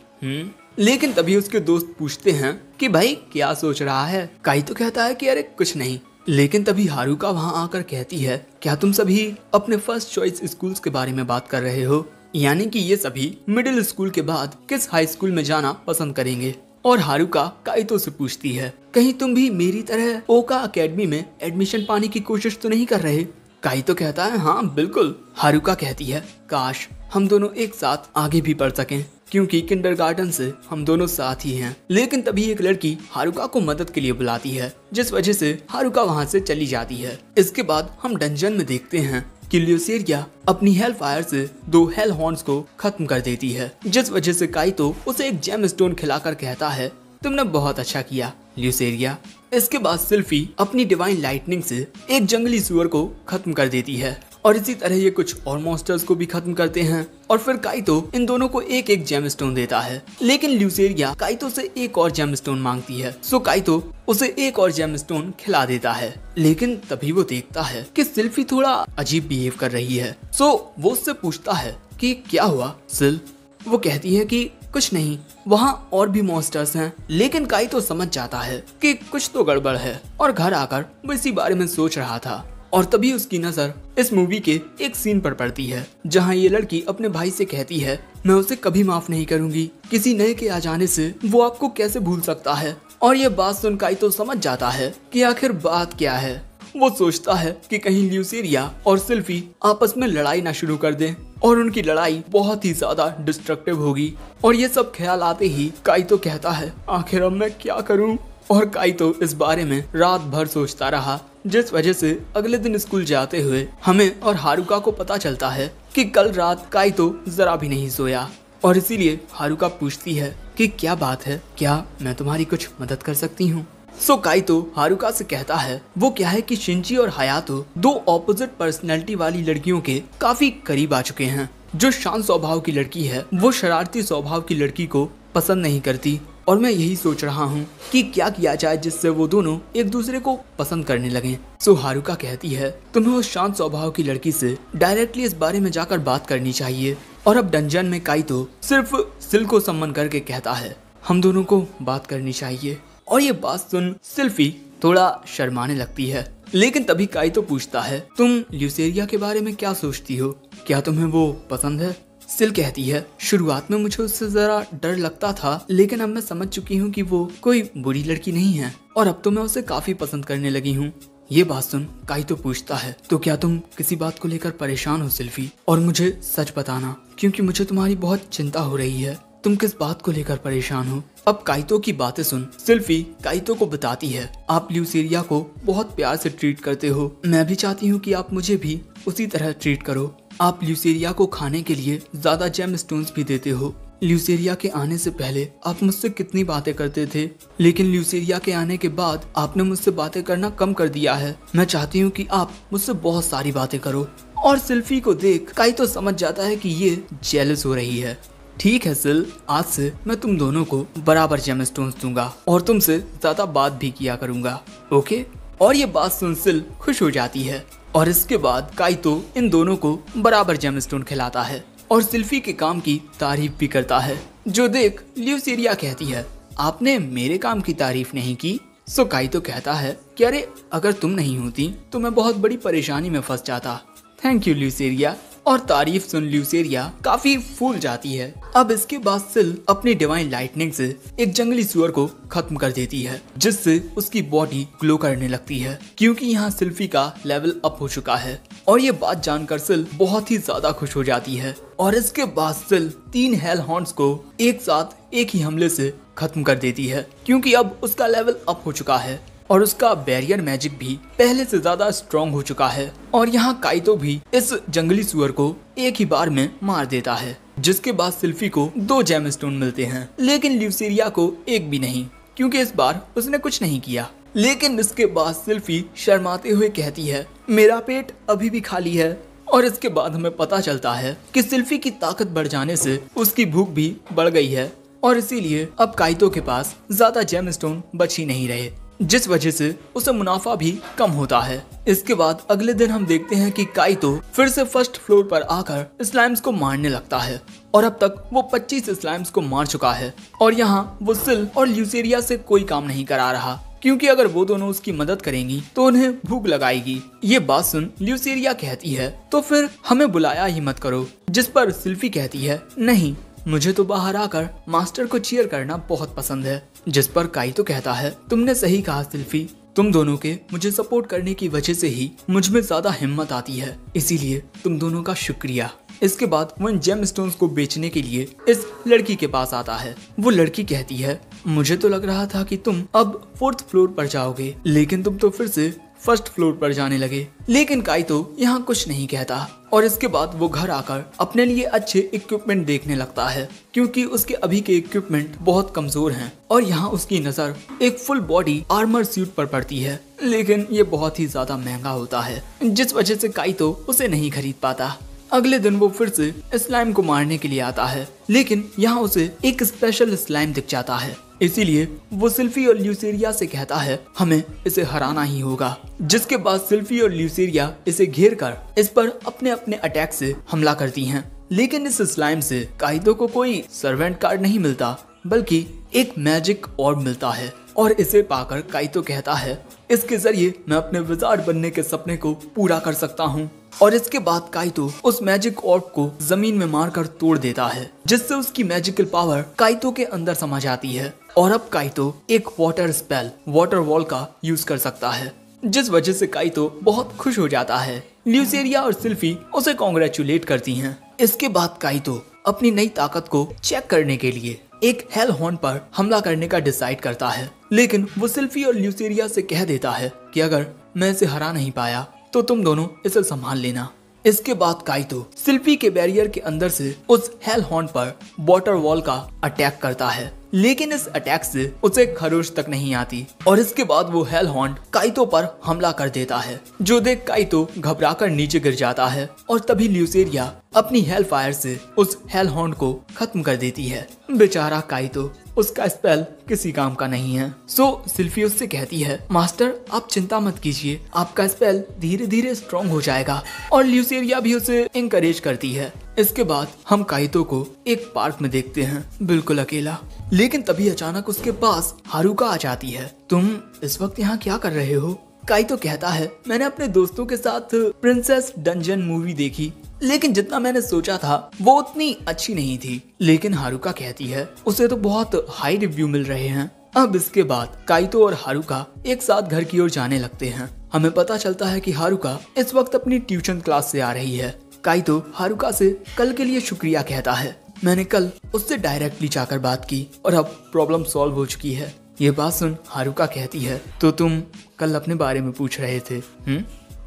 लेकिन तभी उसके दोस्त पूछते हैं कि भाई क्या सोच रहा है। काइतो कहता है कि अरे कुछ नहीं। लेकिन तभी हारुका वहां आकर कहती है क्या तुम सभी अपने फर्स्ट चॉइस स्कूल्स के बारे में बात कर रहे हो, यानी कि ये सभी मिडिल स्कूल के बाद किस हाई स्कूल में जाना पसंद करेंगे। और हारुका काइतो से पूछती है कहीं तुम भी मेरी तरह ओका अकेडमी में एडमिशन पाने की कोशिश तो नहीं कर रहे। काइतो कहता है हाँ बिल्कुल। हारुका कहती है काश हम दोनों एक साथ आगे भी पढ़ सकें, क्योंकि किंडरगार्टन से हम दोनों साथ ही हैं। लेकिन तभी एक लड़की हारुका को मदद के लिए बुलाती है, जिस वजह से हारुका वहां से चली जाती है। इसके बाद हम डंजन में देखते हैं कि ल्यूसेरिया अपनी हेल फायर से 2 हेल हॉर्न्स को खत्म कर देती है, जिस वजह से काइतो उसे एक जेम स्टोन खिलाकर कहता है तुमने बहुत अच्छा किया ल्यूसेरिया। इसके बाद सिल्फी अपनी डिवाइन लाइटनिंग से एक जंगली सुअर को खत्म कर देती है और इसी तरह ये कुछ और मॉन्स्टर्स को भी खत्म करते हैं। और फिर काइतो इन दोनों को एक एक जेमस्टोन देता है, लेकिन ल्यूसेरिया काइतो से एक और जेमस्टोन मांगती है। सो काइतो उसे एक और जेमस्टोन खिला देता है। लेकिन तभी वो देखता है कि सिल्फी थोड़ा अजीब बिहेव कर रही है। सो वो उससे पूछता है कि क्या हुआ सिल। वो कहती है कि कुछ नहीं, वहाँ और भी मॉन्स्टर्स हैं। लेकिन काइतो समझ जाता है कि कुछ तो गड़बड़ है और घर आकर वो इसी बारे में सोच रहा था। और तभी उसकी नजर इस मूवी के एक सीन पर पड़ती है जहाँ ये लड़की अपने भाई से कहती है मैं उसे कभी माफ नहीं करूंगी, किसी नए के आ जाने से वो आपको कैसे भूल सकता है। और ये बात सुन काइतो समझ जाता है कि आखिर बात क्या है। वो सोचता है कि कहीं ल्यूसेरिया और सिल्फी आपस में लड़ाई ना शुरू कर दें और उनकी लड़ाई बहुत ही ज्यादा डिस्ट्रक्टिव होगी। और ये सब ख्याल आते ही काइतो कहता है आखिर अब मैं क्या करूं। और काइतो इस बारे में रात भर सोचता रहा, जिस वजह से अगले दिन स्कूल जाते हुए हमें और हारुका को पता चलता है कि कल रात काइतो जरा भी नहीं सोया। और इसीलिए हारुका पूछती है कि क्या बात है, क्या मैं तुम्हारी कुछ मदद कर सकती हूँ। सो काइतो हारुका से कहता है वो क्या है कि शिंजी और हायातो 2 ऑपोजिट पर्सनैलिटी वाली लड़कियों के काफी करीब आ चुके हैं। जो शांत स्वभाव की लड़की है वो शरारती स्वभाव की लड़की को पसंद नहीं करती, और मैं यही सोच रहा हूँ कि क्या किया जाए जिससे वो दोनों एक दूसरे को पसंद करने लगें। सो हारुका कहती है तुम्हें उस शांत स्वभाव की लड़की से डायरेक्टली इस बारे में जाकर बात करनी चाहिए। और अब डंजन में काइतो सिर्फ सिल को सम्मन करके कहता है हम दोनों को बात करनी चाहिए। और ये बात सुन सिल्फी थोड़ा शर्माने लगती है, लेकिन तभी काइतो पूछता है तुम ल्यूसेरिया के बारे में क्या सोचती हो, क्या तुम्हें वो पसंद है? सिल कहती है शुरुआत में मुझे उससे जरा डर लगता था, लेकिन अब मैं समझ चुकी हूँ कि वो कोई बुरी लड़की नहीं है और अब तो मैं उसे काफी पसंद करने लगी हूँ। ये बात सुन काइतो पूछता है तो क्या तुम किसी बात को लेकर परेशान हो सिल्फी, और मुझे सच बताना क्योंकि मुझे तुम्हारी बहुत चिंता हो रही है। तुम किस बात को लेकर परेशान हो? अब काइतो की बातें सुन सिल्फी काइतो को बताती है आप ल्यूसेरिया को बहुत प्यार से ट्रीट करते हो, मैं भी चाहती हूँ कि आप मुझे भी उसी तरह ट्रीट करो। आप ल्यूसेरिया को खाने के लिए ज्यादा जेम स्टोन्स भी देते हो। ल्यूसेरिया के आने से पहले आप मुझसे कितनी बातें करते थे, लेकिन ल्यूसेरिया के आने के बाद आपने मुझसे बातें करना कम कर दिया है। मैं चाहती हूँ कि आप मुझसे बहुत सारी बातें करो। और सिल्फी को देख काइतो समझ जाता है कि ये जेलस हो रही है। ठीक है सिल, आज से मैं तुम दोनों को बराबर जेम स्टोन्स दूंगा और तुमसे ज्यादा बात भी किया करूंगा, ओके? और ये बात सुन सिल खुश हो जाती है और इसके बाद काइतो इन दोनों को बराबर जेम स्टोन खिलाता है और सिल्फी के काम की तारीफ भी करता है, जो देख ल्यूसेरिया कहती है आपने मेरे काम की तारीफ नहीं की। सो काइतो कहता है कि अरे अगर तुम नहीं होती तो मैं बहुत बड़ी परेशानी में फंस जाता। थैंक यू ल्यूसेरिया। और तारीफ सुन ल्यूसेरिया काफी फूल जाती है। अब इसके बाद सिल अपनी डिवाइन लाइटनिंग से एक जंगली सुअर को खत्म कर देती है, जिससे उसकी बॉडी ग्लो करने लगती है क्योंकि यहाँ सिल्फी का लेवल अप हो चुका है। और ये बात जानकर सिल बहुत ही ज्यादा खुश हो जाती है और इसके बाद सिल 3 हेल हॉर्न्स को एक साथ एक ही हमले से खत्म कर देती है क्योंकि अब उसका लेवल अप हो चुका है और उसका बैरियर मैजिक भी पहले से ज्यादा स्ट्रॉन्ग हो चुका है। और यहाँ काइतो भी इस जंगली सुअर को एक ही बार में मार देता है, जिसके बाद सिल्फी को 2 जेम स्टोन मिलते हैं, लेकिन ल्यूसेरिया को एक भी नहीं क्योंकि इस बार उसने कुछ नहीं किया। लेकिन इसके बाद सिल्फी शर्माते हुए कहती है मेरा पेट अभी भी खाली है। और इसके बाद हमें पता चलता है कि सिल्फी की ताकत बढ़ जाने से उसकी भूख भी बढ़ गई है और इसीलिए अब काइतो के पास ज्यादा जेम स्टोन बच ही नहीं रहे, जिस वजह से उसे मुनाफा भी कम होता है। इसके बाद अगले दिन हम देखते हैं कि काइतो फिर से फर्स्ट फ्लोर पर आकर स्लाइम्स को मारने लगता है और अब तक वो 25 स्लाइम्स को मार चुका है। और यहाँ वो सिल और ल्यूसेरिया से कोई काम नहीं करा रहा क्योंकि अगर वो दोनों उसकी मदद करेंगी तो उन्हें भूख लगाएगी। ये बात सुन ल्यूसेरिया कहती है तो फिर हमें बुलाया ही मत करो, जिस पर सिल्फी कहती है नहीं, मुझे तो बाहर आकर मास्टर को चीयर करना बहुत पसंद है। जिस पर काइतो कहता है तुमने सही कहा सिल्फी, तुम दोनों के मुझे सपोर्ट करने की वजह से ही मुझ में ज्यादा हिम्मत आती है, इसीलिए तुम दोनों का शुक्रिया। इसके बाद वो इन जेम स्टोन्स को बेचने के लिए इस लड़की के पास आता है। वो लड़की कहती है मुझे तो लग रहा था कि तुम अब 4th फ्लोर पर जाओगे, लेकिन तुम तो फिर से 1st फ्लोर पर जाने लगे। लेकिन काइतो यहाँ कुछ नहीं कहता और इसके बाद वो घर आकर अपने लिए अच्छे इक्विपमेंट देखने लगता है क्योंकि उसके अभी के इक्विपमेंट बहुत कमजोर हैं। और यहाँ उसकी नजर एक फुल बॉडी आर्मर सूट पर पड़ती है, लेकिन ये बहुत ही ज्यादा महंगा होता है, जिस वजह से काइतो उसे नहीं खरीद पाता। अगले दिन वो फिर से स्लाइम को मारने के लिए आता है, लेकिन यहाँ उसे एक स्पेशल स्लाइम दिख जाता है, इसीलिए वो सिल्फी और ल्यूसेरिया से कहता है हमें इसे हराना ही होगा। जिसके बाद सिल्फी और ल्यूसेरिया इसे घेर कर इस पर अपने अपने अटैक से हमला करती हैं। लेकिन इस स्लाइम से काइतो को कोई सर्वेंट कार्ड नहीं मिलता, बल्कि एक मैजिक ऑर्ब मिलता है और इसे पाकर काइतो कहता है इसके जरिए मैं अपने विजार्ड बनने के सपने को पूरा कर सकता हूँ। और इसके बाद काइतो उस मैजिक ऑर्ब को जमीन में मारकर तोड़ देता है, जिससे उसकी मैजिकल पावर काइतो के अंदर समा जाती है और अब काइतो एक वाटर स्पेल वाटर वॉल का यूज कर सकता है, जिस वजह से काइतो बहुत खुश हो जाता है। ल्यूसेरिया और सिल्फी उसे कॉन्ग्रेचुलेट करती हैं। इसके बाद काइतो अपनी नई ताकत को चेक करने के लिए एक हेल हॉर्न पर हमला करने का डिसाइड करता है, लेकिन वो सिल्फी और ल्यूसेरिया से कह देता है कि अगर मैं इसे हरा नहीं पाया तो तुम दोनों इसे संभाल लेना। इसके बाद काइतो सिल्फी के बैरियर के अंदर से उस हेल हॉर्न पर वाटर वॉल का अटैक करता है लेकिन इस अटैक से उसे खरोच तक नहीं आती और इसके बाद वो हेलहॉन्ड काइतो पर हमला कर देता है, जो देख काइतो घबराकर नीचे गिर जाता है और तभी ल्यूसेरिया अपनी हेल फायर से उस हेलहॉन्ड को खत्म कर देती है। बेचारा काइतो, उसका स्पेल किसी काम का नहीं है। सो सिल्फी उससे कहती है, मास्टर आप चिंता मत कीजिए, आपका स्पेल धीरे धीरे स्ट्रॉन्ग हो जाएगा। और ल्यूसेरिया भी उसे इंकरेज करती है। इसके बाद हम काइतो को एक पार्क में देखते हैं, बिल्कुल अकेला। लेकिन तभी अचानक उसके पास हारुका आ जाती है। तुम इस वक्त यहाँ क्या कर रहे हो? काइतो कहता है, मैंने अपने दोस्तों के साथ प्रिंसेस डंजन मूवी देखी, लेकिन जितना मैंने सोचा था वो उतनी अच्छी नहीं थी। लेकिन हारुका कहती है, उसे तो बहुत हाई रिव्यू मिल रहे हैं। अब इसके बाद काइतो और हारुका एक साथ घर की ओर जाने लगते हैं। हमें पता चलता है कि हारुका इस वक्त अपनी ट्यूशन क्लास से आ रही है। काइतो हारुका से कल के लिए शुक्रिया कहता है। मैंने कल उससे डायरेक्टली जाकर बात की और अब प्रॉब्लम सॉल्व हो चुकी है। ये बात सुन हारुका कहती है, तो तुम कल अपने बारे में पूछ रहे थे?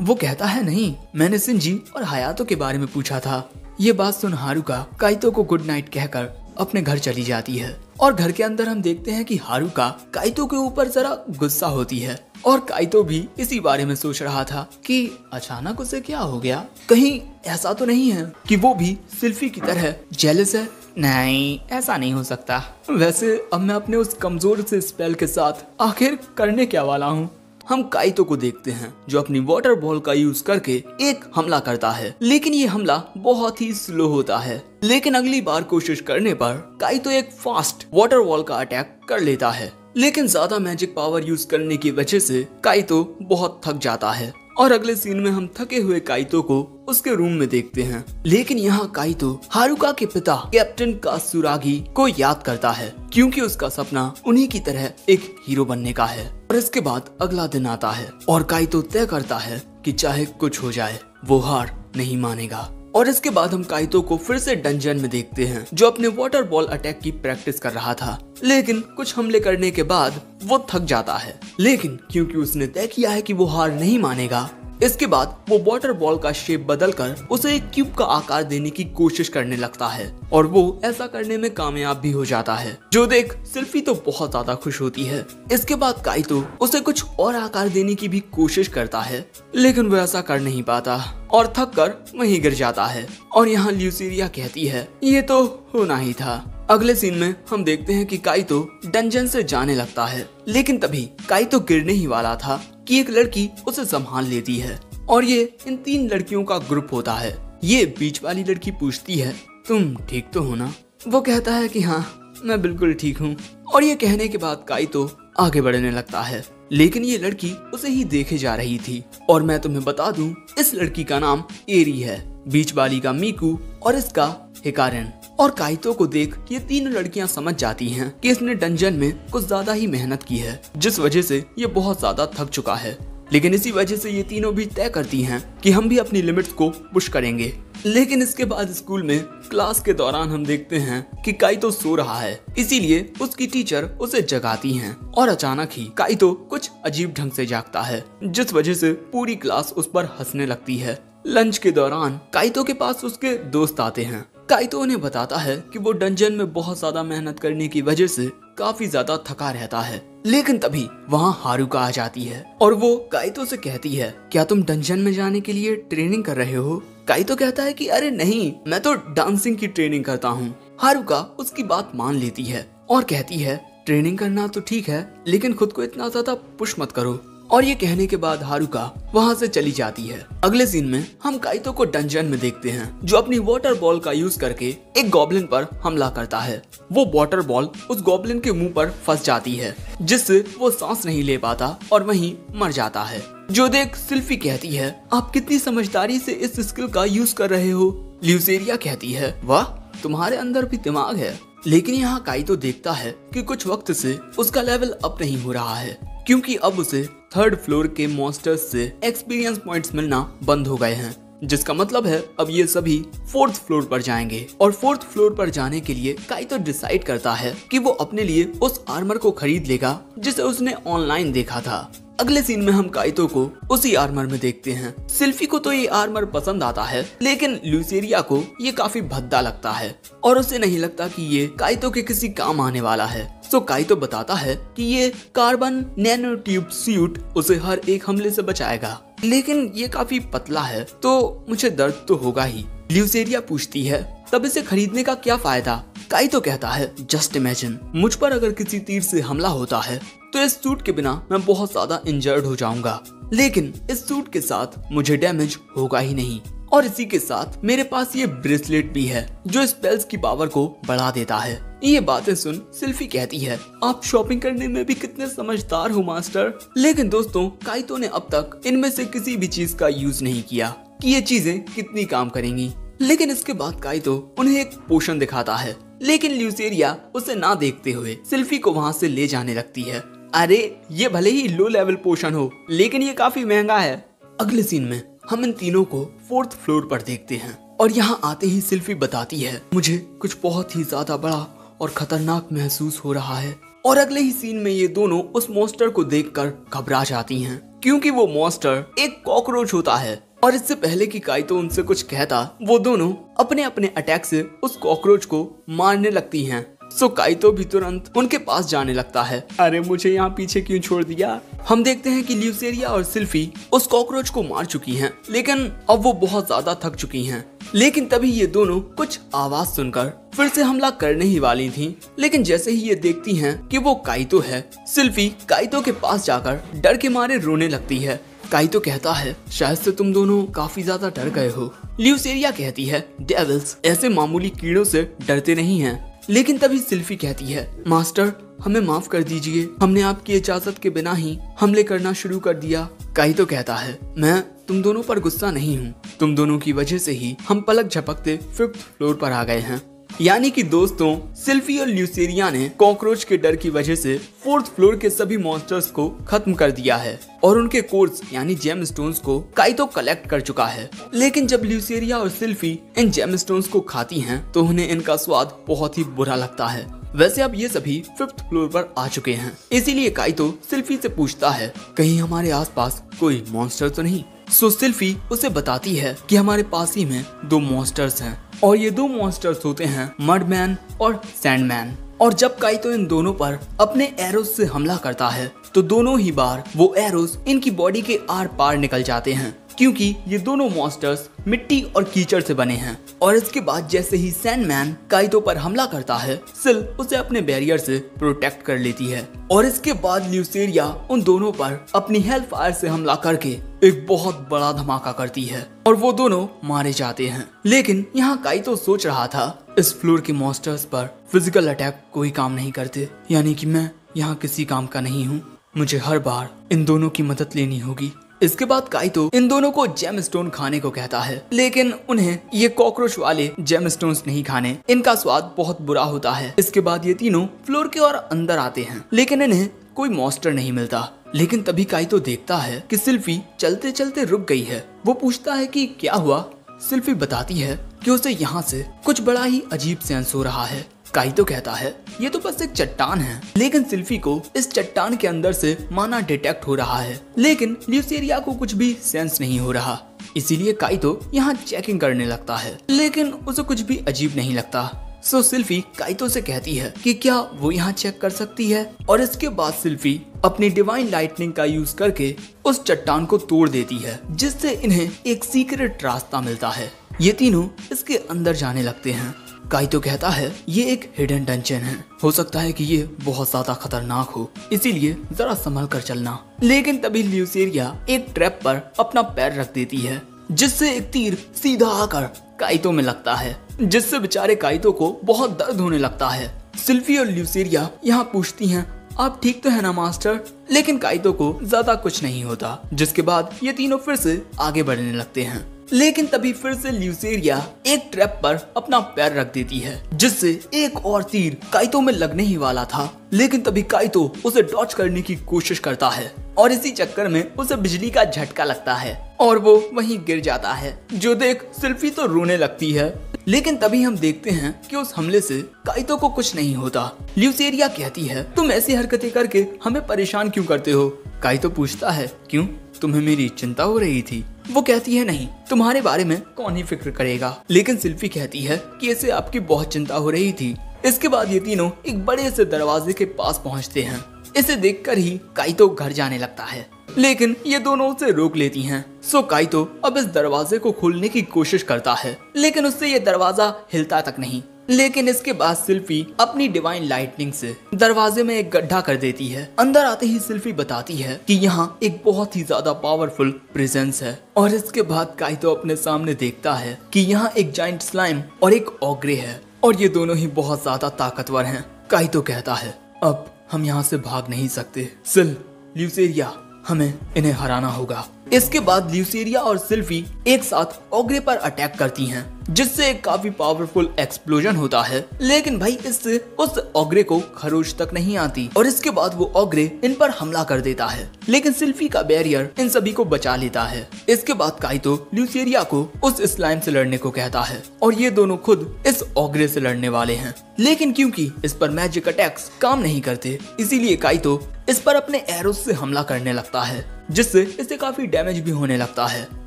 वो कहता है, नहीं, मैंने सिंजी और हयातो के बारे में पूछा था। ये बात सुन हारुका काइतो को गुड नाइट कहकर अपने घर चली जाती है। और घर के अंदर हम देखते हैं कि हारुका काइतो के ऊपर जरा गुस्सा होती है और काइतो भी इसी बारे में सोच रहा था कि अचानक उसे क्या हो गया। कहीं ऐसा तो नहीं है कि वो भी सिल्फी की तरह जेलस है? नहीं, ऐसा नहीं हो सकता। वैसे अब मैं अपने उस कमजोर से स्पेल के साथ आखिर करने क्या वाला हूँ। हम काइतो को देखते हैं जो अपनी वाटर बॉल का यूज करके एक हमला करता है, लेकिन ये हमला बहुत ही स्लो होता है। लेकिन अगली बार कोशिश करने पर काइतो एक फास्ट वाटर बॉल का अटैक कर लेता है, लेकिन ज्यादा मैजिक पावर यूज करने की वजह से काइतो बहुत थक जाता है। और अगले सीन में हम थके हुए काइतो को उसके रूम में देखते हैं। लेकिन यहाँ काइतो हारुका के पिता कैप्टन कात्सुरागी को याद करता है, क्योंकि उसका सपना उन्हीं की तरह एक हीरो बनने का है। और इसके बाद अगला दिन आता है और काइतो तय करता है कि चाहे कुछ हो जाए वो हार नहीं मानेगा। और इसके बाद हम काइतो को फिर से डंजन में देखते हैं, जो अपने वाटर बॉल अटैक की प्रैक्टिस कर रहा था। लेकिन कुछ हमले करने के बाद वो थक जाता है, लेकिन क्योंकि उसने तय किया है कि वो हार नहीं मानेगा, इसके बाद वो वाटर बॉल का शेप बदलकर उसे एक क्यूब का आकार देने की कोशिश करने लगता है और वो ऐसा करने में कामयाब भी हो जाता है, जो देख सिल्फी तो बहुत ज्यादा खुश होती है। इसके बाद काइतो उसे कुछ और आकार देने की भी कोशिश करता है, लेकिन वो ऐसा कर नहीं पाता और थक कर वहीं गिर जाता है। और यहाँ ल्यूसेरिया कहती है, ये तो होना ही था। अगले सीन में हम देखते हैं कि काइतो डंजन से जाने लगता है, लेकिन तभी काइतो गिरने ही वाला था कि एक लड़की उसे संभाल लेती है और ये इन 3 लड़कियों का ग्रुप होता है। ये बीच वाली लड़की पूछती है, तुम ठीक तो हो ना? वो कहता है कि हाँ, मैं बिल्कुल ठीक हूँ। और ये कहने के बाद काइतो आगे बढ़ने लगता है, लेकिन ये लड़की उसे ही देखे जा रही थी। और मैं तुम्हें बता दूं, इस लड़की का नाम एरी है, बीच वाली का मीकू और इसका हिकारन। और काइतो को देख ये 3 लड़कियां समझ जाती हैं कि इसने डंजन में कुछ ज्यादा ही मेहनत की है, जिस वजह से ये बहुत ज्यादा थक चुका है। लेकिन इसी वजह से ये तीनों भी तय करती हैं कि हम भी अपनी लिमिट्स को पुश करेंगे। लेकिन इसके बाद स्कूल में क्लास के दौरान हम देखते हैं कि काइतो सो रहा है, इसीलिए उसकी टीचर उसे जगाती हैं और अचानक ही काइतो कुछ अजीब ढंग से जागता है, जिस वजह से पूरी क्लास उस पर हंसने लगती है। लंच के दौरान काइतो के पास उसके दोस्त आते हैं। काइतो उन्हें बताता है कि वो डंजन में बहुत ज्यादा मेहनत करने की वजह से काफी ज्यादा थका रहता है। लेकिन तभी वहाँ हारुका आ जाती है और वो काइतो से कहती है, क्या तुम डंजन में जाने के लिए ट्रेनिंग कर रहे हो? काइतो कहता है कि अरे नहीं, मैं तो डांसिंग की ट्रेनिंग करता हूँ। हारुका उसकी बात मान लेती है और कहती है, ट्रेनिंग करना तो ठीक है, लेकिन खुद को इतना ज्यादा पुश मत करो। और ये कहने के बाद हारुका वहाँ से चली जाती है। अगले सीन में हम काइतो को डंजन में देखते हैं, जो अपनी वाटर बॉल का यूज करके एक गॉब्लिन पर हमला करता है। वो वाटर बॉल उस गॉब्लिन के मुंह पर फंस जाती है, जिससे वो सांस नहीं ले पाता और वहीं मर जाता है। जो देख सिल्फी कहती है, आप कितनी समझदारी से इस स्किल का यूज कर रहे हो। ल्यूसेरिया कहती है, वाह, तुम्हारे अंदर भी दिमाग है। लेकिन यहाँ काइतो देखता है कि कुछ वक्त से उसका लेवल अप नहीं हो रहा है, क्योंकि अब उसे 3rd फ्लोर के मॉन्स्टर्स से एक्सपीरियंस पॉइंट्स मिलना बंद हो गए हैं, जिसका मतलब है अब ये सभी 4th फ्लोर पर जाएंगे। और 4th फ्लोर पर जाने के लिए काइतो डिसाइड करता है कि वो अपने लिए उस आर्मर को खरीद लेगा जिसे उसने ऑनलाइन देखा था। अगले सीन में हम काइतो को उसी आर्मर में देखते हैं। सिल्फी को तो ये आर्मर पसंद आता है, लेकिन ल्यूसेरिया को ये काफी भद्दा लगता है और उसे नहीं लगता कि ये काइतो के किसी काम आने वाला है। तो काइतो बताता है कि ये कार्बन नैनो ट्यूब सूट उसे हर एक हमले से बचाएगा, लेकिन ये काफी पतला है तो मुझे दर्द तो होगा ही। ल्यूसेरिया पूछती है तब इसे खरीदने का क्या फायदा। काइतो कहता है जस्ट इमेजिन, मुझ पर अगर किसी तीर से हमला होता है तो इस सूट के बिना मैं बहुत ज्यादा इंजर्ड हो जाऊंगा, लेकिन इस सूट के साथ मुझे डैमेज होगा ही नहीं। और इसी के साथ मेरे पास ये ब्रेसलेट भी है जो स्पेल्स की पावर को बढ़ा देता है। ये बातें सुन सिल्फी कहती है आप शॉपिंग करने में भी कितने समझदार हो मास्टर। लेकिन दोस्तों काइतो ने अब तक इनमें से किसी भी चीज का यूज नहीं किया कि ये चीजें कितनी काम करेंगी। लेकिन इसके बाद काइतो उन्हें एक पोशन दिखाता है, लेकिन ल्यूसेरिया उसे ना देखते हुए सिल्फी को वहाँ से ले जाने लगती है। अरे ये भले ही लो लेवल पोशन हो, लेकिन ये काफी महंगा है। अगले सीन में हम इन तीनों को 4th फ्लोर पर देखते हैं और यहाँ आते ही सिल्फी बताती है मुझे कुछ बहुत ही ज्यादा बड़ा और खतरनाक महसूस हो रहा है। और अगले ही सीन में ये दोनों उस मॉन्स्टर को देखकर घबरा जाती हैं, क्योंकि वो मॉन्स्टर एक कॉकरोच होता है। और इससे पहले कि काइतो उनसे कुछ कहता, वो दोनों अपने अपने अटैक से उस कॉकरोच को मारने लगती हैं। सो काइतो भी तुरंत उनके पास जाने लगता है। अरे मुझे यहाँ पीछे क्यों छोड़ दिया। हम देखते हैं कि ल्यूसेरिया और सिल्फी उस कॉकरोच को मार चुकी हैं, लेकिन अब वो बहुत ज्यादा थक चुकी हैं। लेकिन तभी ये दोनों कुछ आवाज सुनकर फिर से हमला करने ही वाली थीं। लेकिन जैसे ही ये देखती हैं कि वो काइतो है, सिल्फी काइतो के पास जाकर डर के मारे रोने लगती है। काइतो कहता है शायद से तुम दोनों काफी ज्यादा डर गए हो। ल्यूसेरिया कहती है डेविल्स ऐसे मामूली कीड़ों से डरते नहीं हैं। लेकिन तभी सिल्फी कहती है मास्टर हमें माफ कर दीजिए, हमने आपकी इजाजत के बिना ही हमले करना शुरू कर दिया। काइतो कहता है मैं तुम दोनों पर गुस्सा नहीं हूँ, तुम दोनों की वजह से ही हम पलक झपकते 5th फ्लोर पर आ गए हैं। यानी कि दोस्तों सिल्फी और ल्यूसेरिया ने कॉकरोच के डर की वजह से 4th फ्लोर के सभी मॉन्स्टर्स को खत्म कर दिया है और उनके कोर्स यानी जेम स्टोन्स को काइतो कलेक्ट कर चुका है। लेकिन जब ल्यूसेरिया और सिल्फी इन जेम स्टोन्स को खाती हैं तो उन्हें इनका स्वाद बहुत ही बुरा लगता है। वैसे अब ये सभी 5th फ्लोर पर आ चुके हैं, इसीलिए काइतो सिल्फी से पूछता है कहीं हमारे आसपास कोई मॉन्स्टर तो नहीं। सो सिल्फी उसे बताती है कि हमारे पास ही में 2 मॉन्स्टर्स हैं और ये 2 मॉन्स्टर्स होते हैं मडमैन और सैंडमैन। और जब काइतो इन दोनों पर अपने एरोज से हमला करता है तो दोनों ही बार वो एरोज इनकी बॉडी के आर पार निकल जाते हैं, क्योंकि ये दोनों मॉन्स्टर्स मिट्टी और कीचड़ से बने हैं। और इसके बाद जैसे ही सैंडमैन काइतो पर हमला करता है, सिल उसे अपने बैरियर से प्रोटेक्ट कर लेती है। और इसके बाद ल्यूसेरिया उन दोनों पर अपनी हेल फायर से हमला करके एक बहुत बड़ा धमाका करती है और वो दोनों मारे जाते हैं। लेकिन यहाँ काइतो सोच रहा था इस फ्लोर के मॉन्स्टर्स पर फिजिकल अटैक कोई काम नहीं करते, यानी कि मैं यहाँ किसी काम का नहीं हूँ, मुझे हर बार इन दोनों की मदद लेनी होगी। इसके बाद काइतो इन दोनों को जेम स्टोन खाने को कहता है, लेकिन उन्हें ये कॉकरोच वाले जेम स्टोन्स नहीं खाने, इनका स्वाद बहुत बुरा होता है। इसके बाद ये तीनों फ्लोर के और अंदर आते हैं, लेकिन इन्हें कोई मॉन्स्टर नहीं मिलता। लेकिन तभी काइतो देखता है कि सिल्फी चलते चलते रुक गई है। वो पूछता है कि क्या हुआ। सिल्फी बताती है कि उसे यहाँ से कुछ बड़ा ही अजीब सेंस हो रहा है। काइतो कहता है ये तो बस एक चट्टान है, लेकिन सिल्फी को इस चट्टान के अंदर से माना डिटेक्ट हो रहा है, लेकिन ल्यूसेरिया को कुछ भी सेंस नहीं हो रहा। इसीलिए काइतो यहाँ चेकिंग करने लगता है, लेकिन उसे कुछ भी अजीब नहीं लगता। सो सिल्फी काइतो से कहती है कि क्या वो यहाँ चेक कर सकती है। और इसके बाद सिल्फी अपनी डिवाइन लाइटनिंग का यूज करके उस चट्टान को तोड़ देती है, जिससे इन्हें एक सीक्रेट रास्ता मिलता है। ये तीनों इसके अंदर जाने लगते हैं। काइतो कहता है ये एक हिडन डंजन है, हो सकता है कि ये बहुत ज्यादा खतरनाक हो, इसीलिए जरा संभल कर चलना। लेकिन तभी ल्यूसेरिया एक ट्रैप पर अपना पैर रख देती है, जिससे एक तीर सीधा आकर काइतो में लगता है, जिससे बेचारे काइतो को बहुत दर्द होने लगता है। सिल्फी और ल्यूसेरिया यहाँ पूछती हैं आप ठीक तो है ना मास्टर। लेकिन काइतो को ज्यादा कुछ नहीं होता, जिसके बाद ये तीनों फिर से आगे बढ़ने लगते हैं। लेकिन तभी फिर से ल्यूसेरिया एक ट्रैप पर अपना पैर रख देती है, जिससे एक और तीर काइतो में लगने ही वाला था। लेकिन तभी काइतो उसे डॉच करने की कोशिश करता है, और इसी चक्कर में उसे बिजली का झटका लगता है और वो वहीं गिर जाता है। जो देख सिल्फी तो रोने लगती है, लेकिन तभी हम देखते हैं कि उस हमले से काइतो को कुछ नहीं होता। ल्यूसेरिया कहती है, तुम ऐसी हरकतें करके हमें परेशान क्यों करते हो? काइतो पूछता है, क्यों, तुम्हें मेरी चिंता हो रही थी? वो कहती है, नहीं, तुम्हारे बारे में कौन ही फिक्र करेगा। लेकिन सिल्फी कहती है कि इसे आपकी बहुत चिंता हो रही थी। इसके बाद ये तीनों एक बड़े से दरवाजे के पास पहुंचते हैं। इसे देखकर ही काइतो घर जाने लगता है, लेकिन ये दोनों उसे रोक लेती हैं। सो काइतो अब इस दरवाजे को खोलने की कोशिश करता है, लेकिन उससे ये दरवाजा हिलता तक नहीं। लेकिन इसके बाद सिल्फी अपनी डिवाइन लाइटनिंग से दरवाजे में एक गड्ढा कर देती है। अंदर आते ही सिल्फी बताती है कि यहाँ एक बहुत ही ज्यादा पावरफुल प्रेजेंस है। और इसके बाद काइतो अपने सामने देखता है कि यहाँ एक जाइंट स्लाइम और एक ओग्रे है और ये दोनों ही बहुत ज्यादा ताकतवर हैं। काइतो कहता है, अब हम यहाँ से भाग नहीं सकते। ल्यूसेरिया, हमें इन्हें हराना होगा। इसके बाद ल्यूसेरिया और सिल्फी एक साथ ओग्रे पर अटैक करती हैं, जिससे एक काफी पावरफुल एक्सप्लोजन होता है। लेकिन भाई इससे उस ओग्रे को खरोच तक नहीं आती और इसके बाद वो ओग्रे इन पर हमला कर देता है, लेकिन सिल्फी का बैरियर इन सभी को बचा लेता है। इसके बाद काइतो ल्यूसेरिया को उस स्लाइम से लड़ने को कहता है और ये दोनों खुद इस ओग्रे से लड़ने वाले हैं। लेकिन क्योंकि इस पर मैजिक अटैक्स काम नहीं करते, इसीलिए काइतो इस पर अपने एरोस से हमला करने लगता है, जिससे इसे काफी डैमेज भी होने लगता है।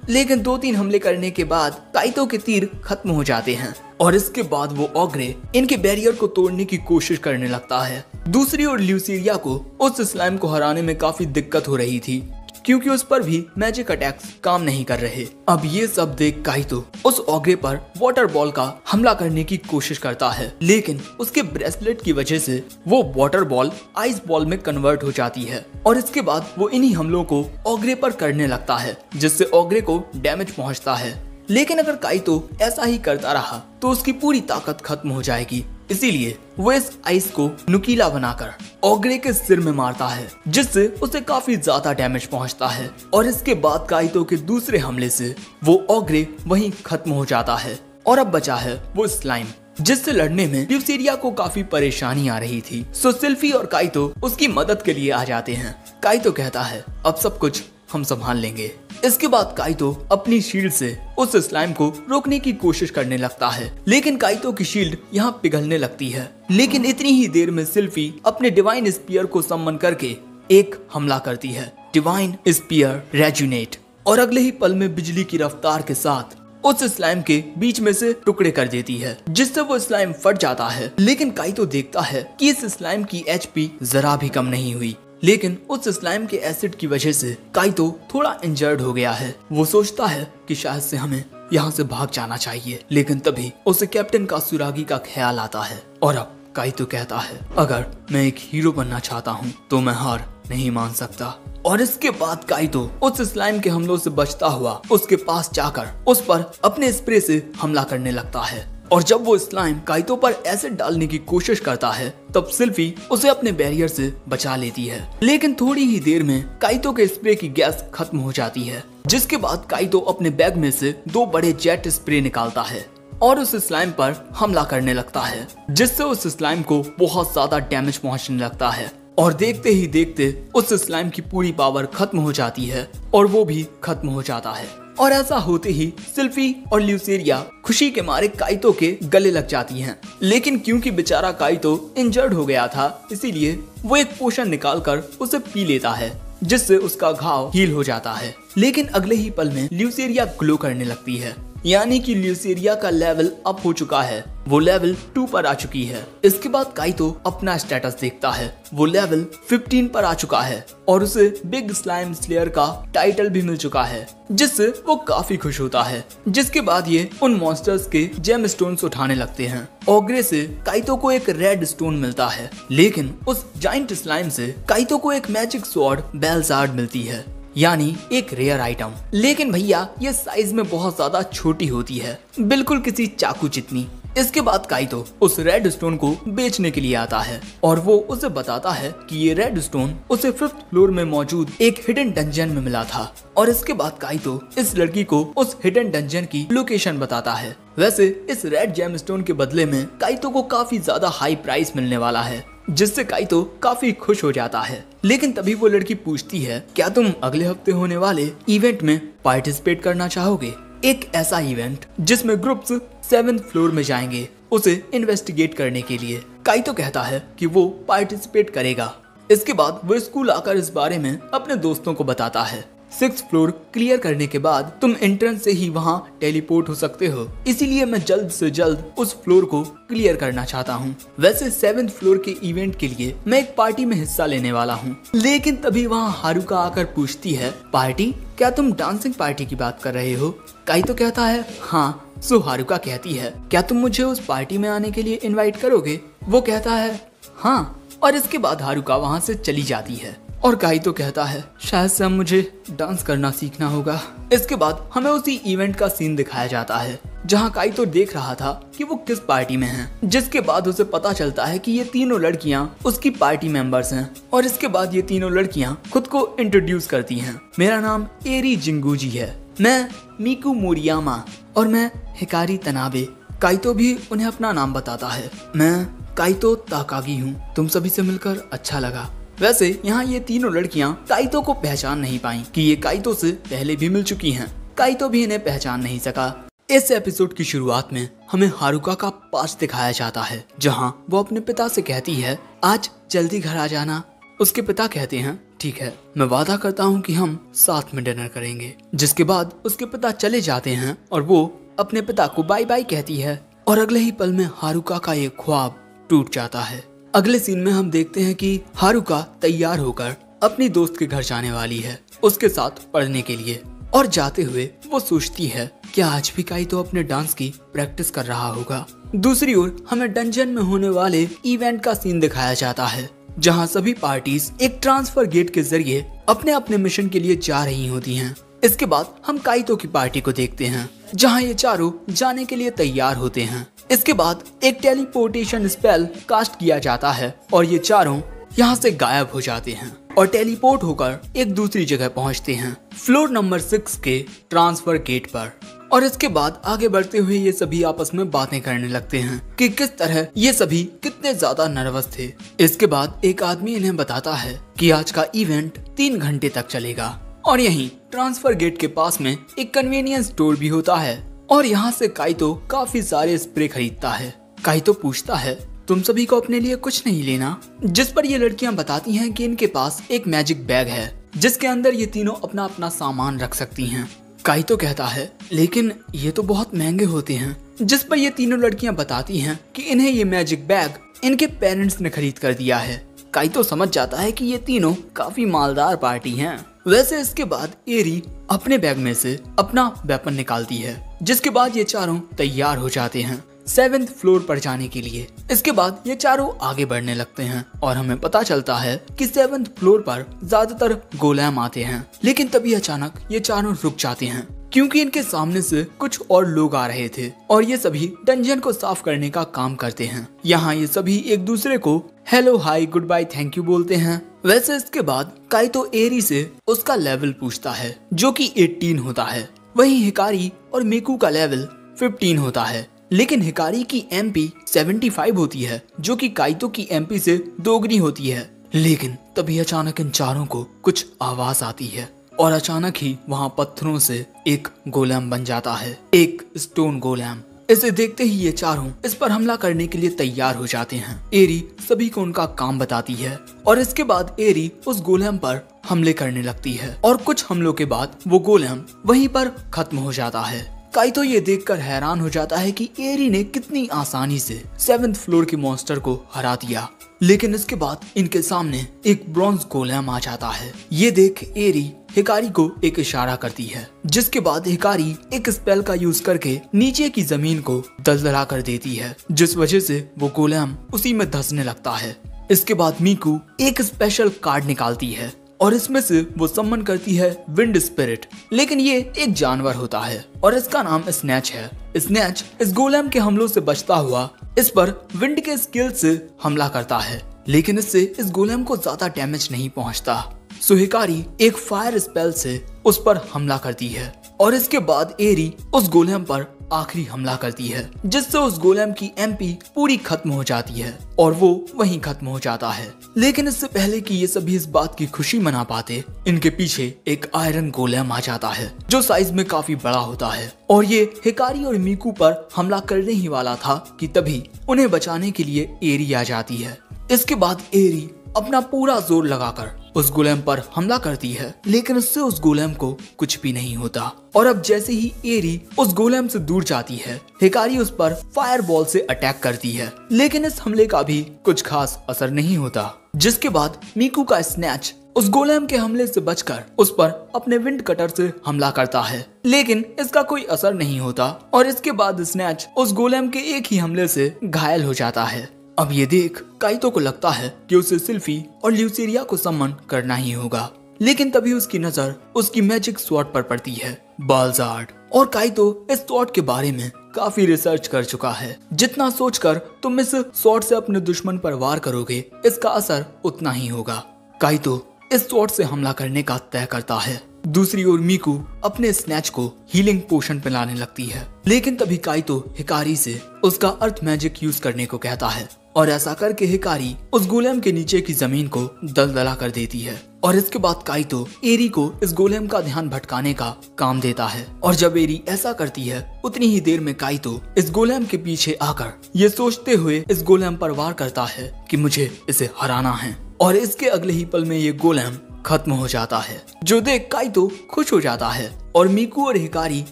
लेकिन 2-3 हमले करने के बाद काइतो के तीर खत्म हो जाते हैं और इसके बाद वो ओग्रे इनके बैरियर को तोड़ने की कोशिश करने लगता है। दूसरी ओर ल्यूसेरिया को उस स्लाइम को हराने में काफी दिक्कत हो रही थी, क्योंकि उस पर भी मैजिक अटैक्स काम नहीं कर रहे। अब ये सब देख काइतो उस ओग्रे पर वाटर बॉल का हमला करने की कोशिश करता है, लेकिन उसके ब्रेसलेट की वजह से वो वाटर बॉल आइस बॉल में कन्वर्ट हो जाती है और इसके बाद वो इन्हीं हमलों को ओग्रे पर करने लगता है, जिससे ओग्रे को डैमेज पहुंचता है। लेकिन अगर काइतो ऐसा ही करता रहा तो उसकी पूरी ताकत खत्म हो जाएगी, इसीलिए वो इस आइस को नुकीला बनाकर ओग्रे के सिर में मारता है, जिससे उसे काफी ज्यादा डैमेज पहुंचता है। और इसके बाद काइतो के दूसरे हमले से वो ओग्रे वहीं खत्म हो जाता है और अब बचा है वो स्लाइम, जिससे लड़ने में ल्यूसेरिया को काफी परेशानी आ रही थी। सो सिल्फी और काइतो उसकी मदद के लिए आ जाते हैं। काइतो कहता है, अब सब कुछ हम संभाल लेंगे। इसके बाद काइतो अपनी शील्ड से उस स्लाइम को रोकने की कोशिश करने लगता है, लेकिन काइतो की शील्ड यहाँ पिघलने लगती है। लेकिन इतनी ही देर में सिल्फी अपने डिवाइन स्पीयर को सम्मन करके एक हमला करती है, डिवाइन स्पीयर रेजुनेट, और अगले ही पल में बिजली की रफ्तार के साथ उस स्लाइम के बीच में से टुकड़े कर देती है, जिससे वो स्लाइम फट जाता है। लेकिन काइतो देखता है कि इस स्लाइम की एचपी जरा भी कम नहीं हुई, लेकिन उस स्लाइम के एसिड की वजह से काइतो थोड़ा इंजर्ड हो गया है। वो सोचता है कि शायद से हमें यहाँ से भाग जाना चाहिए, लेकिन तभी उसे कैप्टन कात्सुरागी का ख्याल आता है और अब काइतो कहता है, अगर मैं एक हीरो बनना चाहता हूँ तो मैं हार नहीं मान सकता। और इसके बाद काइतो उस स्लाइम के हमलों से बचता हुआ उसके पास जाकर उस पर अपने स्प्रे से हमला करने लगता है। और जब वो स्लाइम काइतो पर एसिड डालने की कोशिश करता है, तब सिल्फी उसे अपने बैरियर से बचा लेती है। लेकिन थोड़ी ही देर में काइतो के स्प्रे की गैस खत्म हो जाती है, जिसके बाद काइतो अपने बैग में से 2 बड़े जेट स्प्रे निकालता है और उस स्लाइम पर हमला करने लगता है, जिससे उस स्लाइम को बहुत ज्यादा डैमेज पहुंचने लगता है। और देखते ही देखते उस स्लाइम की पूरी पावर खत्म हो जाती है और वो भी खत्म हो जाता है। और ऐसा होते ही सिल्फी और ल्यूसेरिया खुशी के मारे काइतो के गले लग जाती हैं। लेकिन क्योंकि बेचारा काइतो इंजर्ड हो गया था, इसीलिए वो एक पोशन निकालकर उसे पी लेता है, जिससे उसका घाव हील हो जाता है। लेकिन अगले ही पल में ल्यूसेरिया ग्लो करने लगती है, यानी कि ल्यूसेरिया का लेवल अप हो चुका है, वो लेवल 2 पर आ चुकी है। इसके बाद काइतो अपना स्टेटस देखता है, वो लेवल 15 पर आ चुका है और उसे बिग स्लाइम स्लेयर का टाइटल भी मिल चुका है, जिससे वो काफी खुश होता है। जिसके बाद ये उन मॉन्स्टर्स के जेम स्टोन्स उठाने लगते हैं। ओग्रे से काइतो को एक रेड स्टोन मिलता है, लेकिन उस जाइंट स्लाइम से काइतो को एक मैजिक स्वॉर्ड बेलजार्ड मिलती है, यानी एक रेयर आइटम। लेकिन भैया ये साइज में बहुत ज्यादा छोटी होती है, बिल्कुल किसी चाकू जितनी। इसके बाद काइतो उस रेड स्टोन को बेचने के लिए आता है और वो उसे बताता है कि ये रेड स्टोन उसे 5th फ्लोर में मौजूद एक हिडन डंजन में मिला था। और इसके बाद काइतो इस लड़की को उस हिडन डंजन की लोकेशन बताता है। वैसे इस रेड जेमस्टोन के बदले में काइतो को काफी ज्यादा हाई प्राइस मिलने वाला है, जिससे काइतो काफी खुश हो जाता है। लेकिन तभी वो लड़की पूछती है, क्या तुम अगले हफ्ते होने वाले इवेंट में पार्टिसिपेट करना चाहोगे? एक ऐसा इवेंट जिसमें ग्रुप्स 7th फ्लोर में जाएंगे उसे इन्वेस्टिगेट करने के लिए। काइतो कहता है कि वो पार्टिसिपेट करेगा। इसके बाद वो स्कूल आकर इस बारे में अपने दोस्तों को बताता है। 6th फ्लोर क्लियर करने के बाद तुम एंट्रेंस से ही वहाँ टेलीपोर्ट हो सकते हो, इसीलिए मैं जल्द से जल्द उस फ्लोर को क्लियर करना चाहता हूँ। वैसे 7th फ्लोर के इवेंट के लिए मैं एक पार्टी में हिस्सा लेने वाला हूँ। लेकिन तभी वहाँ हारुका आकर पूछती है, पार्टी? क्या तुम डांसिंग पार्टी की बात कर रहे हो? काइतो कहता है हाँ। सो हारुका कहती है, क्या तुम मुझे उस पार्टी में आने के लिए इनवाइट करोगे? वो कहता है हाँ, और इसके बाद हारुका वहाँ से चली जाती है। और काइतो कहता है, शायद से मुझे डांस करना सीखना होगा। इसके बाद हमें उसी इवेंट का सीन दिखाया जाता है जहाँ काइतो देख रहा था कि वो किस पार्टी में है, जिसके बाद उसे पता चलता है कि ये तीनों लड़कियाँ उसकी पार्टी मेंबर्स हैं। और इसके बाद ये तीनों लड़कियाँ खुद को इंट्रोड्यूस करती हैं। मेरा नाम एरी जिंगूजी है, मैं मिकू मोरियामा और मैं हिकारी तनाबे। काइतो भी उन्हें अपना नाम बताता है, मैं काइतो ताकागी हूँ। तुम सभी से मिलकर अच्छा लगा। वैसे यहाँ ये तीनों लड़कियाँ काइतो को पहचान नहीं पाई कि ये काइतो से पहले भी मिल चुकी हैं। काइतो भी इन्हें पहचान नहीं सका। इस एपिसोड की शुरुआत में हमें हारुका का पास्ट दिखाया जाता है, जहाँ वो अपने पिता से कहती है, आज जल्दी घर आ जाना। उसके पिता कहते हैं, ठीक है, मैं वादा करता हूँ कि हम साथ में डिनर करेंगे। जिसके बाद उसके पिता चले जाते हैं और वो अपने पिता को बाय बाय कहती है। और अगले ही पल में हारुका का ये ख्वाब टूट जाता है। अगले सीन में हम देखते हैं कि हारुका तैयार होकर अपनी दोस्त के घर जाने वाली है, उसके साथ पढ़ने के लिए। और जाते हुए वो सोचती है, क्या आज भी काइतो अपने डांस की प्रैक्टिस कर रहा होगा? दूसरी ओर हमें डंजन में होने वाले इवेंट का सीन दिखाया जाता है, जहां सभी पार्टीज एक ट्रांसफर गेट के जरिए अपने अपने मिशन के लिए जा रही होती हैं। इसके बाद हम काइतो की पार्टी को देखते हैं, जहां ये चारों जाने के लिए तैयार होते हैं। इसके बाद एक टेलीपोर्टेशन स्पेल कास्ट किया जाता है और ये चारों यहाँ से गायब हो जाते हैं और टेलीपोर्ट होकर एक दूसरी जगह पहुँचते हैं, फ्लोर नंबर 6 के ट्रांसफर गेट पर। और इसके बाद आगे बढ़ते हुए ये सभी आपस में बातें करने लगते हैं कि किस तरह ये सभी कितने ज्यादा नर्वस थे। इसके बाद एक आदमी इन्हें बताता है कि आज का इवेंट 3 घंटे तक चलेगा और यहीं ट्रांसफर गेट के पास में एक कन्वीनियंस स्टोर भी होता है और यहाँ से काइतो काफी सारे स्प्रे खरीदता है। काइतो पूछता है, तुम सभी को अपने लिए कुछ नहीं लेना? जिस पर ये लड़कियां बताती हैं कि इनके पास एक मैजिक बैग है जिसके अंदर ये तीनों अपना अपना सामान रख सकती हैं। काइतो कहता है, लेकिन ये तो बहुत महंगे होते हैं। जिस पर ये तीनों लड़कियां बताती हैं कि इन्हें ये मैजिक बैग इनके पेरेंट्स ने खरीद कर दिया है। काइतो समझ जाता है कि ये तीनों काफी मालदार पार्टी हैं। वैसे इसके बाद एरी अपने बैग में से अपना वेपन निकालती है, जिसके बाद ये चारों तैयार हो जाते हैं 7th फ्लोर पर जाने के लिए। इसके बाद ये चारों आगे बढ़ने लगते हैं और हमें पता चलता है कि 7th फ्लोर पर ज्यादातर गोलेम आते हैं। लेकिन तभी अचानक ये चारों रुक जाते हैं क्योंकि इनके सामने से कुछ और लोग आ रहे थे और ये सभी डंजन को साफ करने का काम करते हैं। यहाँ ये सभी एक दूसरे को hello, hi, good bye, thank you बोलते हैं। वैसे इसके बाद काइतो एरी से उसका लेवल पूछता है जो कि 18 होता है। वहीं हिकारी और मिकू का लेवल 15 होता है। लेकिन हिकारी की MP 75 होती है जो कि काइतो की MP से दोगुनी होती है। लेकिन तभी अचानक इन चारों को कुछ आवाज आती है और अचानक ही वहाँ पत्थरों से एक गोलेम बन जाता है, एक स्टोन गोलेम। इसे देखते ही ये चारों इस पर हमला करने के लिए तैयार हो जाते हैं। एरी सभी को उनका काम बताती है और इसके बाद एरी उस गोलेम पर हमले करने लगती है और कुछ हमलों के बाद वो गोलेम वहीं पर खत्म हो जाता है। काइतो ये देखकर हैरान हो जाता है कि एरी ने कितनी आसानी से 7th फ्लोर के मॉन्स्टर को हरा दिया। लेकिन इसके बाद इनके सामने एक ब्रॉन्ज गोलेम आ जाता है। ये देख एरी हिकारी को एक इशारा करती है, जिसके बाद हिकारी एक स्पेल का यूज करके नीचे की जमीन को दलदला कर देती है, जिस वजह से वो गोलेम उसी में धंसने लगता है। इसके बाद मिकू एक स्पेशल कार्ड निकालती है और इसमें से वो सम्मन करती है विंड स्पिरिट। लेकिन ये एक जानवर होता है और इसका नाम स्नैच है। स्नैच इस गोलेम के हमलों से बचता हुआ इस पर विंड के स्किल से हमला करता है, लेकिन इससे इस गोलेम को ज्यादा डैमेज नहीं पहुंचता। सो हिकारी एक फायर स्पेल से उस पर हमला करती है और इसके बाद एरी उस गोलेम पर आखिरी हमला करती है, जिससे उस गोलेम की एमपी पूरी खत्म हो जाती है और वो वहीं खत्म हो जाता है। लेकिन इससे पहले कि ये सभी इस बात की खुशी मना पाते, इनके पीछे एक आयरन गोलेम आ जाता है जो साइज में काफी बड़ा होता है और ये हिकारी और मीकू पर हमला करने ही वाला था कि तभी उन्हें बचाने के लिए एरी आ जाती है। इसके बाद एरी अपना पूरा जोर लगाकर उस गोलेम पर हमला करती है, लेकिन उससे उस गोलेम को कुछ भी नहीं होता। और अब जैसे ही एरी उस गोलेम से दूर जाती है, हिकारी उस पर फायरबॉल से अटैक करती है, लेकिन इस हमले का भी कुछ खास असर नहीं होता। जिसके बाद मीकू का स्नैच उस गोलेम के हमले से बचकर उस पर अपने विंड कटर से हमला करता है, लेकिन इसका कोई असर नहीं होता और इसके बाद स्नैच उस गोलेम के एक ही हमले से घायल हो जाता है। अब ये देख काइतो को लगता है कि उसे सिल्फी और ल्यूसेरिया को सम्मान करना ही होगा, लेकिन तभी उसकी नजर उसकी मैजिक स्वॉर्ड पर पड़ती है, बालजार्ड। और काइतो इस स्वॉर्ड के बारे में काफी रिसर्च कर चुका है। जितना सोचकर तुम इस स्वॉर्ड से अपने दुश्मन पर वार करोगे, इसका असर उतना ही होगा। काइतो इस स्वॉर्ड से हमला करने का तय करता है। दूसरी ओर मीकू अपने स्नैच को हीलिंग पोशन पिलाने लगती है, लेकिन तभी काइतो हिकारी से उसका अर्थ मैजिक यूज करने को कहता है और ऐसा करके हिकारी उस गोलेम के नीचे की जमीन को दलदला कर देती है। और इसके बाद काइतो एरी को इस गोलेम का ध्यान भटकाने का काम देता है और जब एरी ऐसा करती है, उतनी ही देर में काइतो इस गोलेम के पीछे आकर ये सोचते हुए इस गोलेम पर वार करता है कि मुझे इसे हराना है। और इसके अगले ही पल में ये गोलेम खत्म हो जाता है, जो देख काइतो खुश हो जाता है और मीकू और हिकारी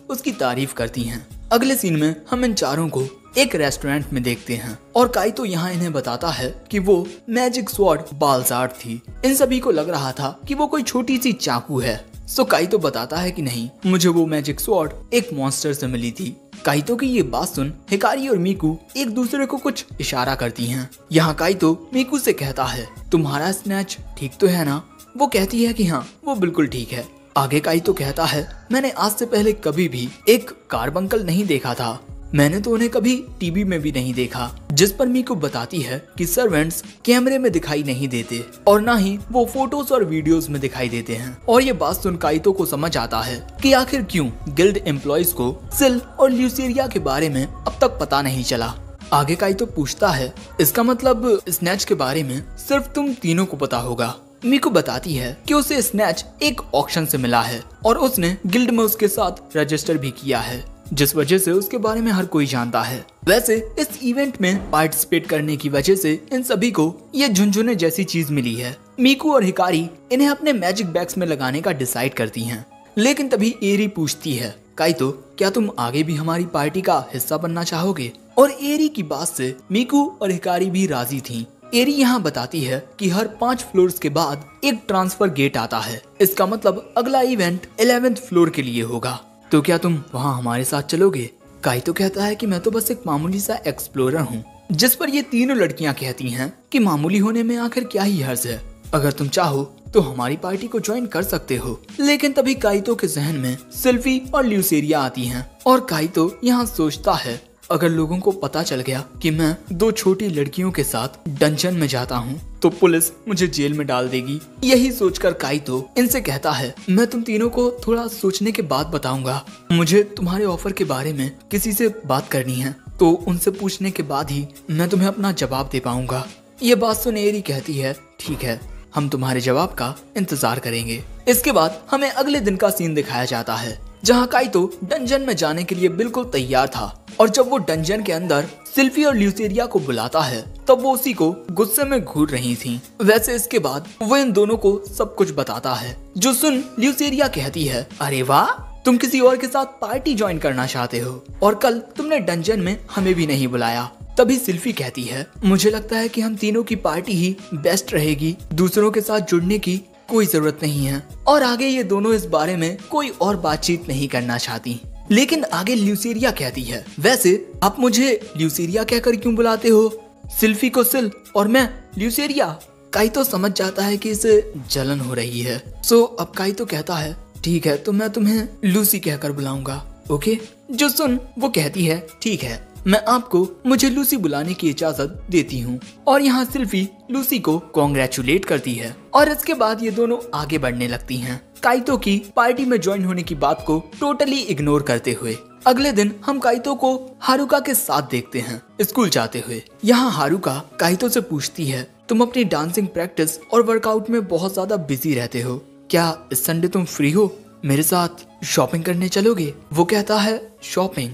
उसकी तारीफ करती हैं। अगले सीन में हम इन चारों को एक रेस्टोरेंट में देखते हैं और काइतो यहाँ इन्हें बताता है कि वो मैजिक स्वॉर्ड बालजार्ड थी। इन सभी को लग रहा था कि वो कोई छोटी सी चाकू है। सो काइतो बताता है कि नहीं, मुझे वो मैजिक स्वॉर्ड एक मॉन्स्टर से मिली थी। काइतो की ये बात सुन हिकारी और मीकू एक दूसरे को कुछ इशारा करती हैं। यहाँ काइतो मीकू से कहता है, तुम्हारा स्नैच ठीक तो है ना? वो कहती है कि हाँ, वो बिल्कुल ठीक है। आगे काइतो कहता है, मैंने आज से पहले कभी भी एक कार्बंकल नहीं देखा था, मैंने तो उन्हें कभी टीवी में भी नहीं देखा। जिस पर मीकू बताती है कि सर्वेंट्स कैमरे में दिखाई नहीं देते और ना ही वो फोटोज और वीडियोस में दिखाई देते हैं। और ये बात सुन काइतो को समझ आता है कि आखिर क्यों गिल्ड एम्प्लॉइज को सिल और ल्यूसेरिया के बारे में अब तक पता नहीं चला। आगे काइतो पूछता है, इसका मतलब स्नैच के बारे में सिर्फ तुम तीनों को पता होगा। मीकू बताती है कि उसे स्नैच एक ऑक्शन से मिला है और उसने गिल्ड में उसके साथ रजिस्टर भी किया है, जिस वजह से उसके बारे में हर कोई जानता है। वैसे इस इवेंट में पार्टिसिपेट करने की वजह से इन सभी को ये झुनझुने जैसी चीज मिली है। मीकू और हिकारी इन्हें अपने मैजिक बैग्स में लगाने का डिसाइड करती हैं, लेकिन तभी एरी पूछती है, काइतो क्या तुम आगे भी हमारी पार्टी का हिस्सा बनना चाहोगे? और एरी की बात से मीकू और हिकारी भी राजी थी। एरी यहाँ बताती है कि हर 5 फ्लोर्स के बाद एक ट्रांसफर गेट आता है। इसका मतलब अगला इवेंट 11th फ्लोर के लिए होगा। तो क्या तुम वहाँ हमारे साथ चलोगे? काइतो कहता है कि मैं तो बस एक मामूली सा एक्सप्लोरर हूँ। जिस पर ये तीनों लड़कियाँ कहती हैं कि मामूली होने में आखिर क्या ही हर्ज है, अगर तुम चाहो तो हमारी पार्टी को ज्वाइन कर सकते हो। लेकिन तभी काइतो के जहन में सिल्फी और ल्यूसेरिया आती हैं और काइतो यहाँ सोचता है, अगर लोगों को पता चल गया कि मैं 2 छोटी लड़कियों के साथ डंजन में जाता हूँ तो पुलिस मुझे जेल में डाल देगी। यही सोचकर काइतो इनसे कहता है, मैं तुम तीनों को थोड़ा सोचने के बाद बताऊंगा। मुझे तुम्हारे ऑफर के बारे में किसी से बात करनी है, तो उनसे पूछने के बाद ही मैं तुम्हें अपना जवाब दे पाऊंगा। ये बात सुन एरी कहती है, ठीक है, हम तुम्हारे जवाब का इंतजार करेंगे। इसके बाद हमें अगले दिन का सीन दिखाया जाता है, जहाँ काइतो डंजन में जाने के लिए बिल्कुल तैयार था और जब वो डंजन के अंदर सिल्फी और ल्यूसेरिया को बुलाता है तब वो उसी को गुस्से में घूर रही थी। वैसे इसके बाद वो इन दोनों को सब कुछ बताता है, जो सुन ल्यूसेरिया कहती है, अरे वाह, तुम किसी और के साथ पार्टी ज्वाइन करना चाहते हो और कल तुमने डंजन में हमें भी नहीं बुलाया। तभी सिल्फी कहती है, मुझे लगता है कि हम तीनों की पार्टी ही बेस्ट रहेगी, दूसरों के साथ जुड़ने की कोई जरूरत नहीं है। और आगे ये दोनों इस बारे में कोई और बातचीत नहीं करना चाहती। लेकिन आगे ल्यूसेरिया कहती है, वैसे आप मुझे ल्यूसेरिया कहकर क्यों बुलाते हो? सिल्फी को सिल और मैं ल्यूसेरिया। काइतो समझ जाता है कि इसे जलन हो रही है। सो अब काइतो कहता है, ठीक है, तो मैं तुम्हें लूसी कहकर बुलाऊंगा, ओके? जो सुन वो कहती है, ठीक है, मैं आपको मुझे लूसी बुलाने की इजाजत देती हूँ। और यहाँ सिल्फी लूसी को कॉन्ग्रेचुलेट करती है और इसके बाद ये दोनों आगे बढ़ने लगती हैं, काइतो की पार्टी में ज्वाइन होने की बात को टोटली इग्नोर करते हुए। अगले दिन हम काइतो को हारुका के साथ देखते हैं स्कूल जाते हुए। यहाँ हारुका काइतो से पूछती है, तुम अपनी डांसिंग प्रैक्टिस और वर्कआउट में बहुत ज्यादा बिजी रहते हो, क्या इस संडे तुम फ्री हो, मेरे साथ शॉपिंग करने चलोगे? वो कहता है शॉपिंग,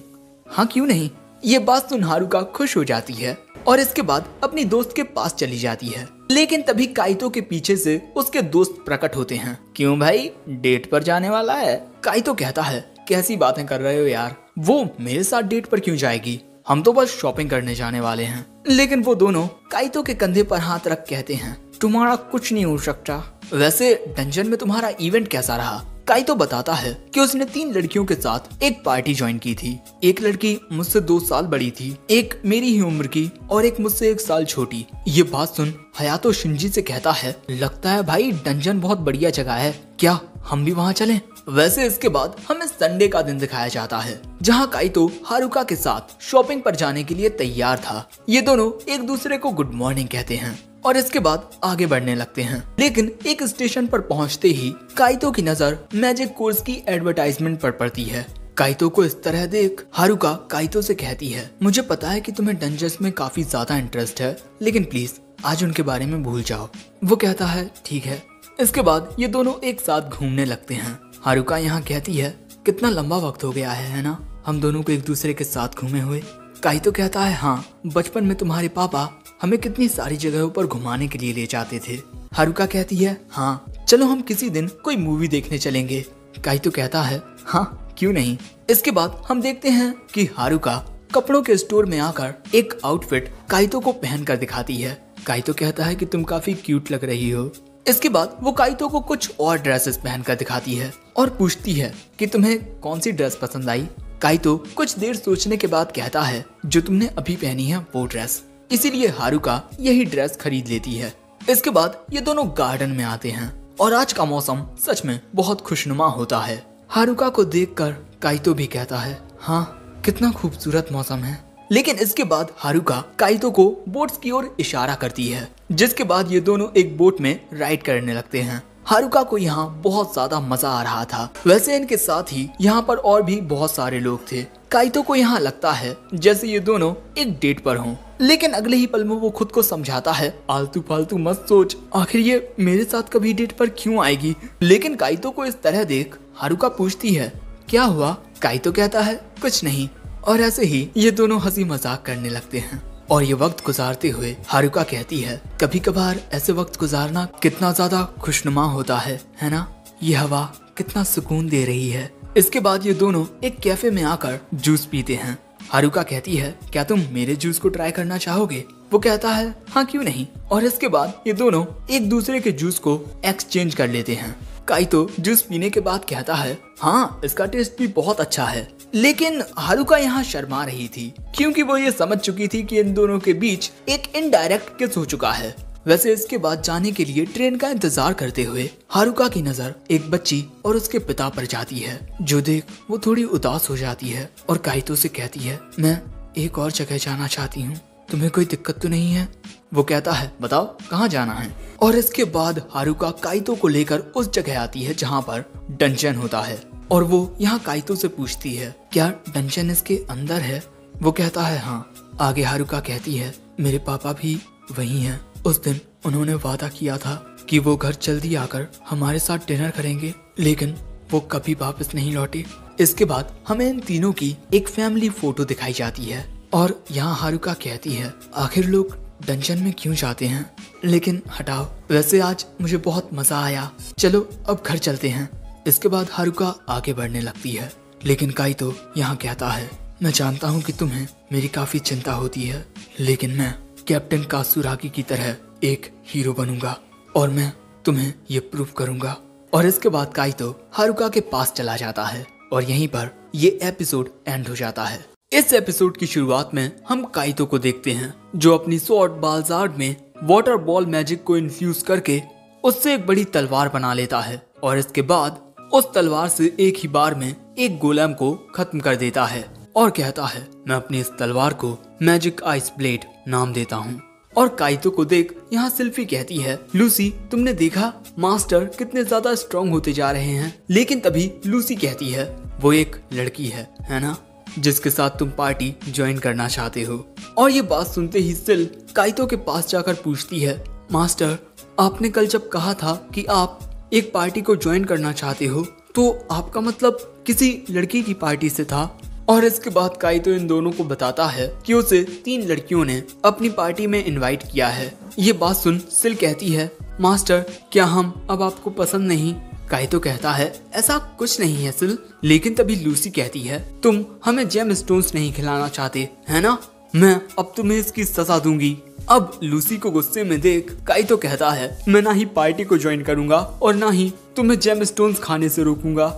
हाँ क्यों नहीं। ये बात सुन हारुका खुश हो जाती है और इसके बाद अपनी दोस्त के पास चली जाती है। लेकिन तभी काइतो के पीछे से उसके दोस्त प्रकट होते हैं। क्यों भाई, डेट पर जाने वाला है? काइतो कहता है, कैसी बातें कर रहे हो यार, वो मेरे साथ डेट पर क्यों जाएगी, हम तो बस शॉपिंग करने जाने वाले हैं। लेकिन वो दोनों काइतो के कंधे पर हाथ रख कहते हैं, तुम्हारा कुछ नहीं हो सकता। वैसे डंजन में तुम्हारा इवेंट कैसा रहा? काइतो बताता है कि उसने 3 लड़कियों के साथ एक पार्टी ज्वाइन की थी। एक लड़की मुझसे 2 साल बड़ी थी, एक मेरी ही उम्र की और एक मुझसे 1 साल छोटी। ये बात सुन हयातो शिंजी से कहता है, लगता है भाई डंजन बहुत बढ़िया जगह है, क्या हम भी वहाँ चलें? वैसे इसके बाद हमें संडे का दिन दिखाया जाता है जहाँ काइतो हारुका के साथ शॉपिंग पर जाने के लिए तैयार था। ये दोनों एक दूसरे को गुड मॉर्निंग कहते हैं और इसके बाद आगे बढ़ने लगते हैं। लेकिन एक स्टेशन पर पहुंचते ही काइतो की नजर मैजिक कोर्स की एडवर्टाइजमेंट पर पड़ती है। काइतो को इस तरह देख हारुका काइतो से कहती है, मुझे पता है कि तुम्हें डंजन्स में काफी ज्यादा इंटरेस्ट है, लेकिन प्लीज आज उनके बारे में भूल जाओ। वो कहता है ठीक है। इसके बाद ये दोनों एक साथ घूमने लगते हैं। हारुका यहाँ कहती है, कितना लंबा वक्त हो गया है ना, हम दोनों को एक दूसरे के साथ घूमे हुए। काइतो कहता है, हाँ बचपन में तुम्हारे पापा हमें कितनी सारी जगहों पर घुमाने के लिए ले जाते थे। हारुका कहती है, हाँ चलो हम किसी दिन कोई मूवी देखने चलेंगे। काइतो कहता है, हाँ क्यों नहीं। इसके बाद हम देखते हैं कि हारुका कपड़ों के स्टोर में आकर एक आउटफिट काइतो को पहन कर दिखाती है। काइतो कहता है कि तुम काफी क्यूट लग रही हो। इसके बाद वो काइतो को कुछ और ड्रेसेस पहन कर दिखाती है और पूछती है कि तुम्हें कौन सी ड्रेस पसंद आई। काइतो कुछ देर सोचने के बाद कहता है, जो तुमने अभी पहनी है वो ड्रेस। इसीलिए हारुका यही ड्रेस खरीद लेती है। इसके बाद ये दोनों गार्डन में आते हैं और आज का मौसम सच में बहुत खुशनुमा होता है। हारुका को देखकर काइतो भी कहता है, हाँ कितना खूबसूरत मौसम है। लेकिन इसके बाद हारुका काइतो को बोट्स की ओर इशारा करती है, जिसके बाद ये दोनों एक बोट में राइड करने लगते हैं। हारुका को यहाँ बहुत ज्यादा मजा आ रहा था। वैसे इनके साथ ही यहाँ पर और भी बहुत सारे लोग थे। काइतो को यहाँ लगता है जैसे ये दोनों एक डेट पर हों, लेकिन अगले ही पल में वो खुद को समझाता है, आलतू फालतू मत सोच, आखिर ये मेरे साथ कभी डेट पर क्यों आएगी। लेकिन काइतो को इस तरह देख हारुका पूछती है, क्या हुआ? काइतो कहता है, कुछ नहीं। और ऐसे ही ये दोनों हंसी मजाक करने लगते हैं और ये वक्त गुजारते हुए हारुका कहती है, कभी कभार ऐसे वक्त गुजारना कितना ज्यादा खुशनुमा होता है ना? ये हवा कितना सुकून दे रही है। इसके बाद ये दोनों एक कैफे में आकर जूस पीते हैं। हारुका कहती है, क्या तुम मेरे जूस को ट्राई करना चाहोगे? वो कहता है, हाँ क्यों नहीं। और इसके बाद ये दोनों एक दूसरे के जूस को एक्सचेंज कर लेते हैं। काइतो जूस पीने के बाद कहता है, हाँ इसका टेस्ट भी बहुत अच्छा है। लेकिन हारुका यहाँ शर्मा रही थी क्योंकि वो ये समझ चुकी थी कि इन दोनों के बीच एक इनडायरेक्ट किस हो चुका है। वैसे इसके बाद जाने के लिए ट्रेन का इंतजार करते हुए हारुका की नजर एक बच्ची और उसके पिता पर जाती है, जो देख वो थोड़ी उदास हो जाती है और काइतो से कहती है, मैं एक और जगह जाना चाहती हूँ, तुम्हें कोई दिक्कत तो नहीं है? वो कहता है, बताओ कहाँ जाना है। और इसके बाद हारुका काइतो को लेकर उस जगह आती है जहाँ पर डंजन होता है और वो यहाँ काइतो से पूछती है, क्या डंजन इसके अंदर है? वो कहता है, हाँ। आगे हारुका कहती है, मेरे पापा भी वही हैं। उस दिन उन्होंने वादा किया था कि वो घर जल्दी आकर हमारे साथ डिनर करेंगे, लेकिन वो कभी वापस नहीं लौटे। इसके बाद हमें इन तीनों की एक फैमिली फोटो दिखाई जाती है और यहाँ हारुका कहती है, आखिर लोग डंजन में क्यों जाते हैं? लेकिन हटाओ, वैसे आज मुझे बहुत मजा आया, चलो अब घर चलते हैं। इसके बाद हारुका आगे बढ़ने लगती है, लेकिन काइतो यहाँ कहता है, मैं जानता हूँ कि तुम्हें मेरी काफी चिंता होती है, लेकिन मैं कैप्टन कात्सुरागी की तरह एक हीरो बनूंगा और मैं तुम्हें ये प्रूव करूंगा। और इसके बाद काइतो हारुका के पास चला जाता है और यहीं पर ये एपिसोड एंड हो जाता है। इस एपिसोड की शुरुआत में हम काइतो को देखते हैं जो अपनी स्वॉर्ड बालजार्ड में वाटर बॉल मैजिक को इन्फ्यूज करके उससे एक बड़ी तलवार बना लेता है और इसके बाद उस तलवार से एक ही बार में एक गोलेम को खत्म कर देता है और कहता है, मैं अपनी इस तलवार को मैजिक आइस ब्लेड नाम देता हूँ। और काइतो को देख यहाँ सिल्फी कहती है, लूसी तुमने देखा मास्टर कितने ज्यादा स्ट्रॉन्ग होते जा रहे हैं। लेकिन तभी लूसी कहती है, वो एक लड़की है ना? जिसके साथ तुम पार्टी ज्वाइन करना चाहते हो। और ये बात सुनते ही सिल काइतो के पास जाकर पूछती है, मास्टर आपने कल जब कहा था कि आप एक पार्टी को ज्वाइन करना चाहते हो तो आपका मतलब किसी लड़की की पार्टी से था। और इसके बाद काइतो इन दोनों को बताता है कि उसे 3 लड़कियों ने अपनी पार्टी में इनवाइट किया है। ये बात सुन सिल कहती है, मास्टर क्या हम अब आपको पसंद नहीं? काइतो कहता है, ऐसा कुछ नहीं है सिल। लेकिन तभी लूसी कहती है, तुम हमें जेम स्टोन्स नहीं खिलाना चाहते है ना? मैं अब तुम्हें इसकी सजा दूंगी। अब लूसी को गुस्से में देख काइतो कहता है, मैं ना ही पार्टी को ज्वाइन करूंगा और ना ही तुम्हें जेम स्टोन्स खाने से रोकूंगा,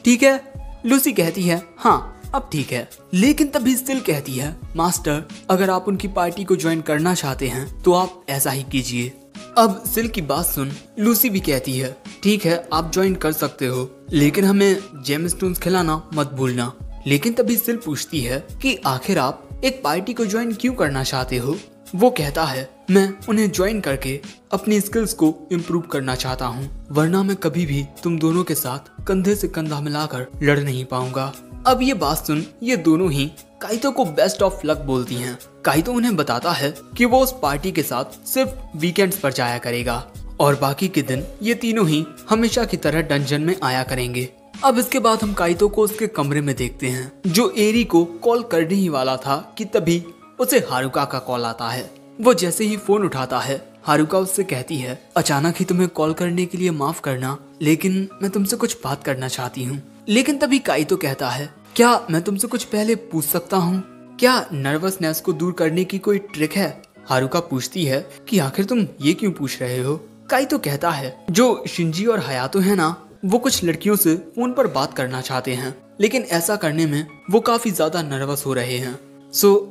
ठीक है? लूसी कहती है, हाँ अब ठीक है। लेकिन तभी सिल कहती है, मास्टर अगर आप उनकी पार्टी को ज्वाइन करना चाहते हैं तो आप ऐसा ही कीजिए। अब सिल की बात सुन लूसी भी कहती है, ठीक है आप ज्वाइन कर सकते हो, लेकिन हमें जेम स्टोन्स खिलाना मत भूलना। लेकिन तभी सिल पूछती है कि आखिर आप एक पार्टी को ज्वाइन क्यों करना चाहते हो? वो कहता है, मैं उन्हें ज्वाइन करके अपनी स्किल्स को इम्प्रूव करना चाहता हूँ, वरना मैं कभी भी तुम दोनों के साथ कंधे से कंधा मिलाकर लड़ नहीं पाऊंगा। अब ये बात सुन ये दोनों ही काइतो को बेस्ट ऑफ लक बोलती हैं। काइतो उन्हें बताता है कि वो उस पार्टी के साथ सिर्फ वीकेंड्स पर जाया करेगा और बाकी के दिन ये तीनों ही हमेशा की तरह डंजन में आया करेंगे। अब इसके बाद हम काइतो को उसके कमरे में देखते हैं, जो एरी को कॉल करने ही वाला था कि तभी उसे हारुका का कॉल आता है। वो जैसे ही फोन उठाता है हारुका उससे कहती है, अचानक ही तुम्हें कॉल करने के लिए माफ करना, लेकिन मैं तुमसे कुछ बात करना चाहती हूँ। लेकिन तभी काइतो कहता है, क्या मैं तुमसे कुछ पहले पूछ सकता हूँ? क्या नर्वसनेस को दूर करने की कोई ट्रिक है? हारुका पूछती है कि आखिर तुम ये क्यों पूछ रहे हो? काइतो कहता है, जो शिंजी और हयातो है ना, वो कुछ लड़कियों से फोन पर बात करना चाहते हैं, लेकिन ऐसा करने में वो काफी ज्यादा नर्वस हो रहे हैं।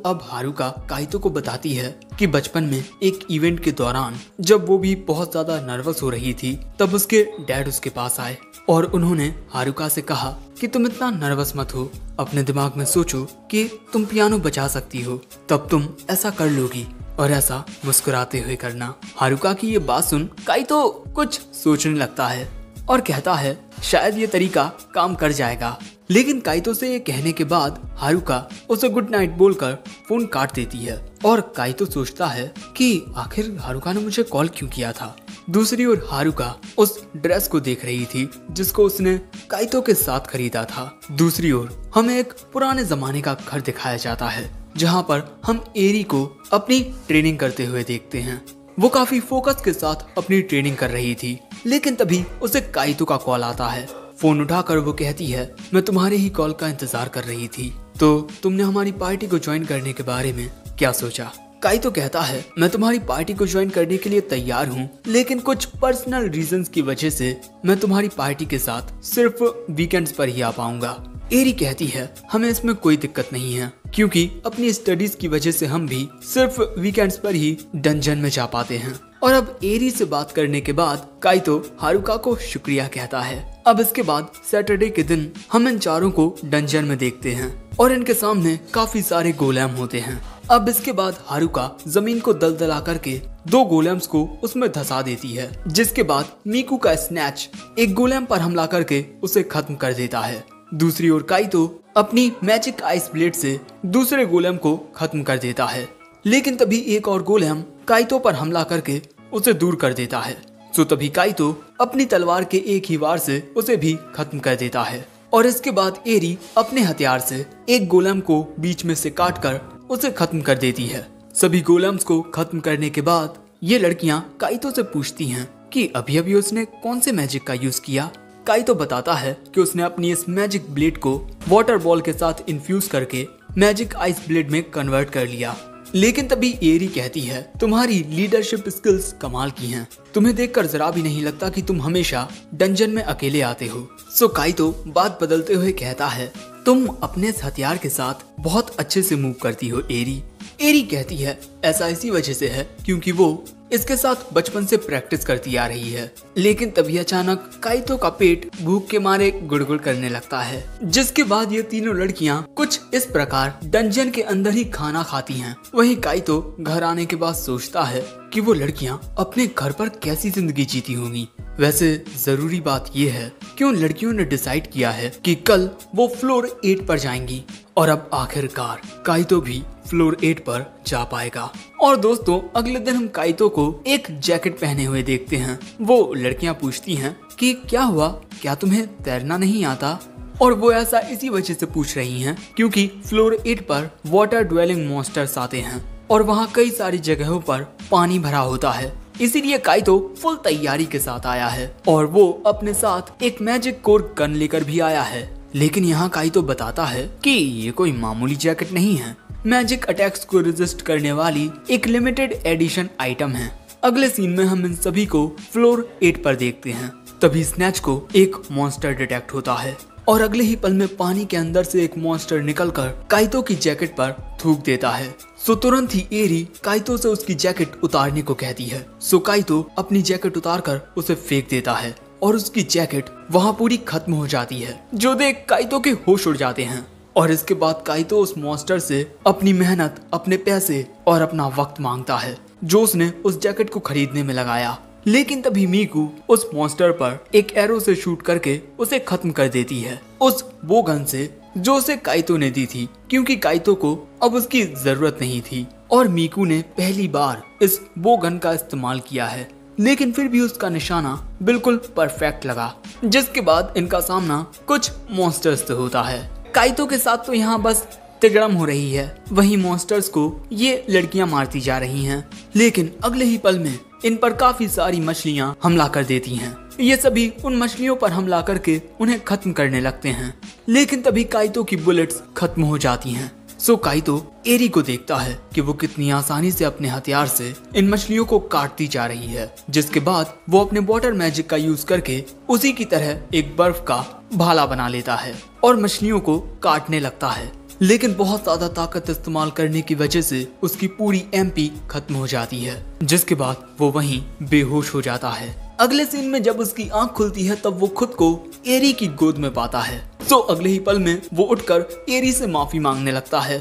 अब हारुका काइतो को बताती है कि बचपन में एक इवेंट के दौरान जब वो भी बहुत ज्यादा नर्वस हो रही थी तब उसके डैड उसके पास आए और उन्होंने हारुका से कहा कि तुम इतना नर्वस मत हो, अपने दिमाग में सोचो कि तुम पियानो बजा सकती हो, तब तुम ऐसा कर लोगी और ऐसा मुस्कुराते हुए करना। हारुका की ये बात सुन काइतो कुछ सोचने लगता है और कहता है, शायद ये तरीका काम कर जाएगा। लेकिन काइतो से ये कहने के बाद हारुका उसे गुड नाइट बोलकर फोन काट देती है और काइतो सोचता है कि आखिर हारुका ने मुझे कॉल क्यों किया था। दूसरी ओर हारुका उस ड्रेस को देख रही थी जिसको उसने काइतो के साथ खरीदा था। दूसरी ओर हमें एक पुराने जमाने का घर दिखाया जाता है जहाँ पर हम एरी को अपनी ट्रेनिंग करते हुए देखते हैं। वो काफी फोकस के साथ अपनी ट्रेनिंग कर रही थी, लेकिन तभी उसे काइतो का कॉल आता है। फोन उठाकर वो कहती है, मैं तुम्हारे ही कॉल का इंतजार कर रही थी, तो तुमने हमारी पार्टी को ज्वाइन करने के बारे में क्या सोचा? काइतो कहता है, मैं तुम्हारी पार्टी को ज्वाइन करने के लिए तैयार हूँ, लेकिन कुछ पर्सनल रीजंस की वजह से मैं तुम्हारी पार्टी के साथ सिर्फ वीकेंड्स पर ही आ पाऊंगा। एरी कहती है, हमें इसमें कोई दिक्कत नहीं है, क्योंकि अपनी स्टडीज की वजह से हम भी सिर्फ वीकेंड्स पर ही डंजन में जा पाते हैं। और अब एरी से बात करने के बाद काइतो हारुका को शुक्रिया कहता है। अब इसके बाद सैटरडे के दिन हम इन चारों को डंजन में देखते हैं और इनके सामने काफी सारे गोलेम होते हैं। अब इसके बाद हारुका जमीन को दलदला करके 2 गोलेम्स को उसमें धंसा देती है, जिसके बाद मीकू का स्नैच एक गोलेम पर हमला करके उसे खत्म कर देता है। दूसरी ओर काइतो अपनी मैजिक आइस ब्लेड से दूसरे गोलेम को खत्म कर देता है, लेकिन तभी एक और गोलेम काइतो पर हमला करके उसे दूर कर देता है। तभी काइतो अपनी तलवार के एक ही वार से उसे भी खत्म कर देता है और इसके बाद एरी अपने हथियार से एक गोलेम को बीच में से काटकर उसे खत्म कर देती है। सभी गोलेम्स को खत्म करने के बाद ये लड़कियां काइतो से पूछती हैं कि अभी अभी उसने कौन से मैजिक का यूज किया। काइतो बताता है कि उसने अपनी इस मैजिक ब्लेड को वाटर बॉल के साथ इन्फ्यूज करके मैजिक आइस ब्लेड में कन्वर्ट कर लिया। लेकिन तभी एरी कहती है, तुम्हारी लीडरशिप स्किल्स कमाल की हैं। तुम्हें देखकर जरा भी नहीं लगता कि तुम हमेशा डंजन में अकेले आते हो। काइतो बात बदलते हुए कहता है, तुम अपने इस हथियार के साथ बहुत अच्छे से मूव करती हो एरी। एरी कहती है, ऐसा इसी वजह से है क्योंकि वो इसके साथ बचपन से प्रैक्टिस करती आ रही है। लेकिन तभी अचानक काइतो का पेट भूख के मारे गुड़गुड़ करने लगता है, जिसके बाद ये तीनों लड़कियां कुछ इस प्रकार डंजन के अंदर ही खाना खाती हैं। वहीं काइतो घर आने के बाद सोचता है कि वो लड़कियां अपने घर पर कैसी जिंदगी जीती होंगी। वैसे जरूरी बात यह है कि उन लड़कियों ने डिसाइड किया है कि कल वो फ्लोर 8 पर जाएंगी और अब आखिरकार काइतो भी फ्लोर 8 पर जा पाएगा। और दोस्तों अगले दिन हम काइतो को एक जैकेट पहने हुए देखते हैं। वो लड़कियां पूछती हैं कि क्या हुआ, क्या तुम्हें तैरना नहीं आता? और वो ऐसा इसी वजह से पूछ रही हैं क्योंकि फ्लोर 8 पर वाटर ड्वेलिंग मॉन्स्टर्स आते हैं और वहाँ कई सारी जगहों पर पानी भरा होता है। इसीलिए काइतो फुल तैयारी के साथ आया है और वो अपने साथ एक मैजिक कोर गन लेकर भी आया है। लेकिन यहाँ काइतो बताता है कि ये कोई मामूली जैकेट नहीं है, मैजिक अटैक्स को रेजिस्ट करने वाली एक लिमिटेड एडिशन आइटम है। अगले सीन में हम इन सभी को फ्लोर 8 पर देखते हैं। तभी स्नैच को एक मॉन्स्टर डिटेक्ट होता है और अगले ही पल में पानी के अंदर से एक मॉन्स्टर निकलकर काइतो की जैकेट पर थूक देता है। सो तुरंत ही एरी काइतो से उसकी जैकेट उतारने को कहती है। सो काइतो अपनी जैकेट उतारकर उसे फेंक देता है और उसकी जैकेट वहाँ पूरी खत्म हो जाती है, जो देख काइतो के होश उड़ जाते हैं। और इसके बाद काइतो उस मॉन्स्टर से अपनी मेहनत, अपने पैसे और अपना वक्त मांगता है जो उसने उस जैकेट को खरीदने में लगाया। लेकिन तभी मीकू उस मॉन्स्टर पर एक एरो से शूट करके उसे खत्म कर देती है, उस वो गन से जो उसे काइतो ने दी थी, क्योंकि काइतो को अब उसकी जरूरत नहीं थी और मीकू ने पहली बार इस वो गन का इस्तेमाल किया है। लेकिन फिर भी उसका निशाना बिल्कुल परफेक्ट लगा। जिसके बाद इनका सामना कुछ मॉन्स्टर्स से होता है। काइतो के साथ तो यहाँ बस तिगड़म हो रही है, वहीं मॉन्स्टर्स को ये लड़कियां मारती जा रही हैं। लेकिन अगले ही पल में इन पर काफी सारी मछलियां हमला कर देती हैं। ये सभी उन मछलियों पर हमला करके उन्हें खत्म करने लगते हैं। लेकिन तभी काइतो की बुलेट्स खत्म हो जाती हैं। सो काइतो एरी को देखता है कि वो कितनी आसानी से अपने हथियार से इन मछलियों को काटती जा रही है। जिसके बाद वो अपने वाटर मैजिक का यूज करके उसी की तरह एक बर्फ का भाला बना लेता है और मछलियों को काटने लगता है। लेकिन बहुत ज्यादा ताकत इस्तेमाल करने की वजह से उसकी पूरी एमपी खत्म हो जाती है, जिसके बाद वो वहीं बेहोश हो जाता है। अगले सीन में जब उसकी आंख खुलती है तब वो खुद को एरी की गोद में पाता है। तो अगले ही पल में वो उठकर एरी से माफी मांगने लगता है।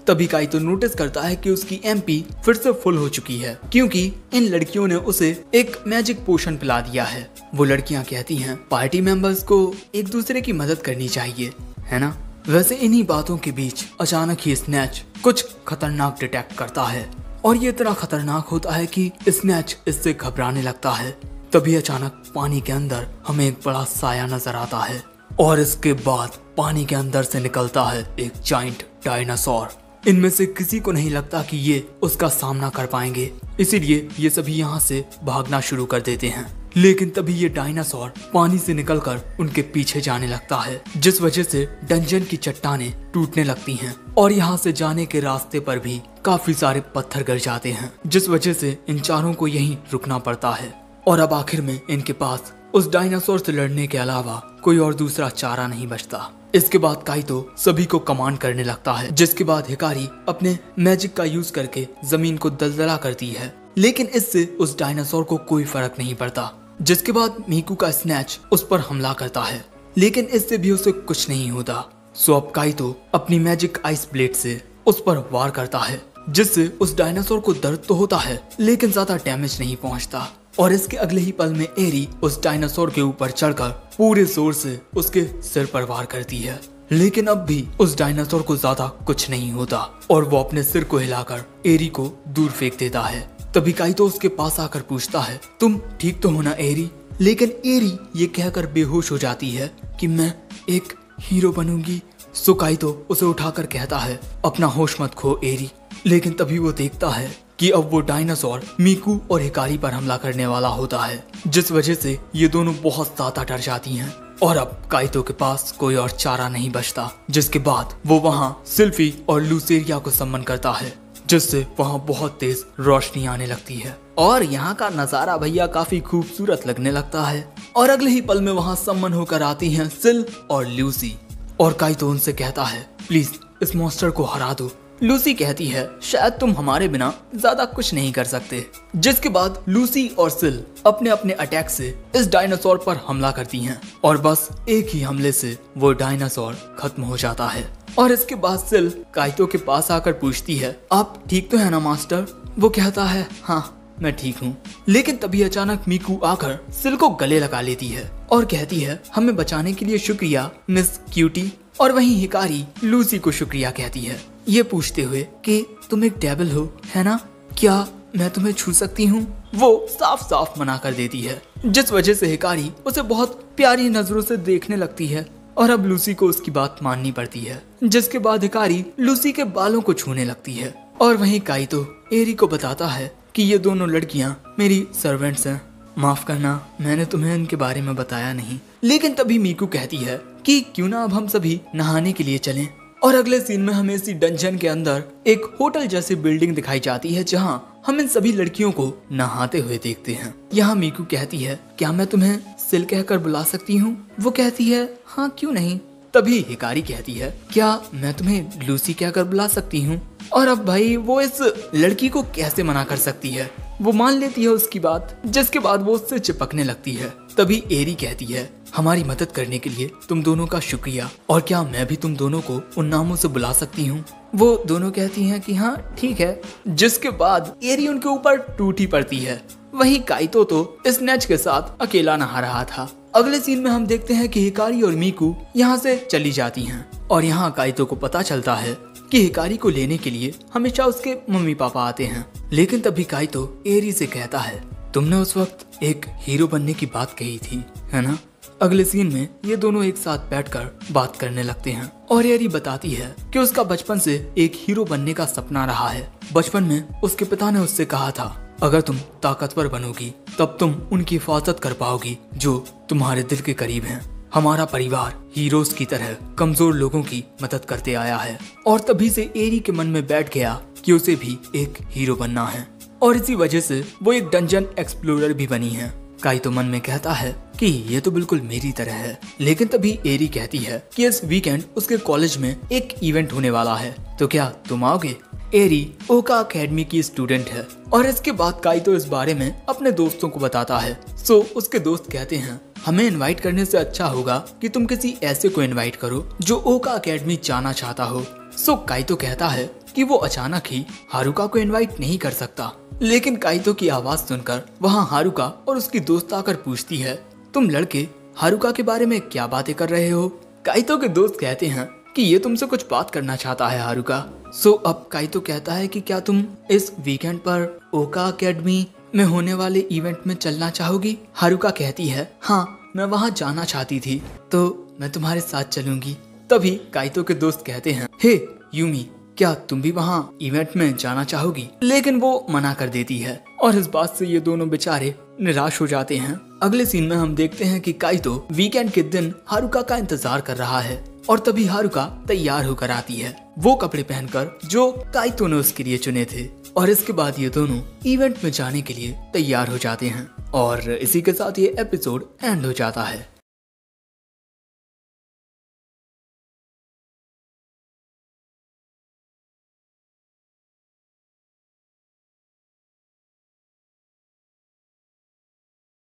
तभी काइतो नोटिस करता है कि उसकी एमपी फिर से फुल हो चुकी है, क्योंकि इन लड़कियों ने उसे एक मैजिक पोशन पिला दिया है। वो लड़कियां कहती हैं पार्टी मेंबर्स को एक दूसरे की मदद करनी चाहिए, है ना। वैसे इन्हीं बातों के बीच अचानक ही स्नैच कुछ खतरनाक डिटेक्ट करता है और ये इतना खतरनाक होता है कि स्नैच इससे घबराने लगता है। तभी अचानक पानी के अंदर हमें एक बड़ा साया नजर आता है और इसके बाद पानी के अंदर से निकलता है एक जाइंट डायनासोर। इनमें से किसी को नहीं लगता कि ये उसका सामना कर पाएंगे, इसीलिए ये सभी यहाँ से भागना शुरू कर देते हैं। लेकिन तभी ये डायनासोर पानी से निकलकर उनके पीछे जाने लगता है, जिस वजह से डंजन की चट्टानें टूटने लगती हैं और यहाँ से जाने के रास्ते पर भी काफी सारे पत्थर गिर जाते हैं, जिस वजह से इन चारों को यहीं रुकना पड़ता है। और अब आखिर में इनके पास उस डायनासोर से लड़ने के अलावा कोई और दूसरा चारा नहीं बचता। इसके बाद काइतो सभी को कमांड करने लगता है, जिसके बाद हिकारी अपने मैजिक का यूज करके जमीन को दलदला करती है। लेकिन इससे उस डायनासोर को कोई फर्क नहीं पड़ता। जिसके बाद मीकू का स्नैच उस पर हमला करता है, लेकिन इससे भी उसे कुछ नहीं होता। सो अब काइतो अपनी मैजिक आइस ब्लेड से उस पर वार करता है, जिससे उस डायनासोर को दर्द तो होता है लेकिन ज्यादा डैमेज नहीं पहुंचता। और इसके अगले ही पल में एरी उस डायनासोर के ऊपर चढ़कर पूरे जोर से उसके सिर पर वार करती है। लेकिन अब भी उस डायनासोर को ज्यादा कुछ नहीं होता और वो अपने सिर को हिलाकर एरी को दूर फेंक देता है। तभी काइतो उसके पास आकर पूछता है तुम ठीक तो हो ना एरी। लेकिन एरी ये कहकर बेहोश हो जाती है कि मैं एक हीरो बनूंगी। सो काइतो उसे उठाकर कहता है अपना होश मत खो एरी। लेकिन तभी वो देखता है कि अब वो डायनासोर मीकू और हिकारी पर हमला करने वाला होता है, जिस वजह से ये दोनों बहुत ज्यादा डर जाती हैं। और अब काइतो के पास कोई और चारा नहीं बचता, जिसके बाद वो वहाँ सिल्फी और लूसेरिया को सम्मन करता है, जिससे वहाँ बहुत तेज रोशनी आने लगती है और यहाँ का नजारा भैया काफी खूबसूरत लगने लगता है। और अगले ही पल में वहाँ सम्मन होकर आती हैं सिल और लूसी और काइतो उनसे कहता है प्लीज इस मॉन्स्टर को हरा दो। लूसी कहती है शायद तुम हमारे बिना ज्यादा कुछ नहीं कर सकते। जिसके बाद लूसी और सिल अपने अपने अटैक से इस डायनासोर पर हमला करती हैं और बस एक ही हमले से वो डायनासोर खत्म हो जाता है। और इसके बाद सिल काइतो के पास आकर पूछती है आप ठीक तो है ना मास्टर। वो कहता है हाँ मैं ठीक हूँ। लेकिन तभी अचानक मीकू आकर सिल को गले लगा लेती है और कहती है हमें बचाने के लिए शुक्रिया मिस क्यूटी। और वहीं हिकारी लूसी को शुक्रिया कहती है, ये पूछते हुए कि तुम एक डेविल हो है ना, क्या मैं तुम्हें छू सकती हूँ। वो साफ साफ मना कर देती है, जिस वजह से हिकारी उसे बहुत प्यारी नजरों से देखने लगती है और अब लूसी को उसकी बात माननी पड़ती है। जिसके बाद हिकारी लूसी के बालों को छूने लगती है और वहीं काइतो एरी को बताता है कि ये दोनों लड़कियां मेरी सर्वेंट्स हैं, माफ करना मैंने तुम्हें इनके बारे में बताया नहीं। लेकिन तभी मीकू कहती है कि क्यों ना अब हम सभी नहाने के लिए चलें। और अगले सीन में हमें इसी डंजन के अंदर एक होटल जैसी बिल्डिंग दिखाई जाती है जहां हम इन सभी लड़कियों को नहाते हुए देखते हैं। यहाँ मीकू कहती है क्या मैं तुम्हें सिल कहकर बुला सकती हूँ। वो कहती है हाँ क्यों नहीं। तभी हिकारी कहती है क्या मैं तुम्हें लूसी कहकर बुला सकती हूँ। और अब भाई वो इस लड़की को कैसे मना कर सकती है, वो मान लेती है उसकी बात, जिसके बाद वो उससे चिपकने लगती है। तभी एरी कहती है हमारी मदद करने के लिए तुम दोनों का शुक्रिया, और क्या मैं भी तुम दोनों को उन नामों से बुला सकती हूँ। वो दोनों कहती हैं कि हाँ ठीक है, जिसके बाद एरी उनके ऊपर टूटी पड़ती है। वहीं काइतो तो स्नेच के साथ अकेला नहा रहा था। अगले सीन में हम देखते हैं कि हिकारी और मीकू यहाँ से चली जाती हैं और यहाँ काइतो को पता चलता है कि हिकारी को लेने के लिए हमेशा उसके मम्मी पापा आते हैं। लेकिन तभी काइतो एरी से कहता है तुमने उस वक्त एक हीरो बनने की बात कही थी है ना। अगले सीन में ये दोनों एक साथ बैठकर बात करने लगते हैं और एरी बताती है कि उसका बचपन से एक हीरो बनने का सपना रहा है। बचपन में उसके पिता ने उससे कहा था अगर तुम ताकतवर बनोगी तब तुम उनकी हिफाजत कर पाओगी जो तुम्हारे दिल के करीब हैं। हमारा परिवार हीरोज की तरह कमजोर लोगों की मदद करते आया है। और तभी से एरी के मन में बैठ गया कि उसे भी एक हीरो बनना है और इसी वजह से वो एक डंजन एक्सप्लोरर भी बनी है। काइतो मन में कहता है कि ये तो बिल्कुल मेरी तरह है। लेकिन तभी एरी कहती है कि इस वीकेंड उसके कॉलेज में एक इवेंट होने वाला है, तो क्या तुम आओगे। एरी ओका अकेडमी की स्टूडेंट है और इसके बाद काइतो इस बारे में अपने दोस्तों को बताता है। सो उसके दोस्त कहते हैं हमें इनवाइट करने से अच्छा होगा कि तुम किसी ऐसे को इनवाइट करो जो ओका अकेडमी जाना चाहता हो। सो काइतो कहता है कि वो अचानक ही हारुका को इनवाइट नहीं कर सकता। लेकिन काइतो की आवाज सुनकर वहाँ हारुका और उसकी दोस्त आकर पूछती है तुम लड़के हारुका के बारे में क्या बातें कर रहे हो। काइतो के दोस्त कहते हैं कि ये तुमसे कुछ बात करना चाहता है हारुका। सो अब काइतो कहता है कि क्या तुम इस वीकेंड पर ओका अकेडमी में होने इवेंट वाले इवेंट में चलना चाहोगी। हारुका कहती है हाँ मैं वहाँ जाना चाहती थी तो मैं तुम्हारे साथ चलूंगी। तभी काइतो के दोस्त कहते हैं हे यूमी क्या तुम भी वहाँ इवेंट में जाना चाहोगी। लेकिन वो मना कर देती है और इस बात से ये दोनों बेचारे निराश हो जाते हैं। अगले सीन में हम देखते हैं कि काइतो वीकेंड के दिन हारुका का इंतजार कर रहा है और तभी हारुका तैयार होकर आती है वो कपड़े पहनकर जो काइतो ने उसके लिए चुने थे। और इसके बाद ये दोनों इवेंट में जाने के लिए तैयार हो जाते हैं और इसी के साथ ये एपिसोड एंड हो जाता है।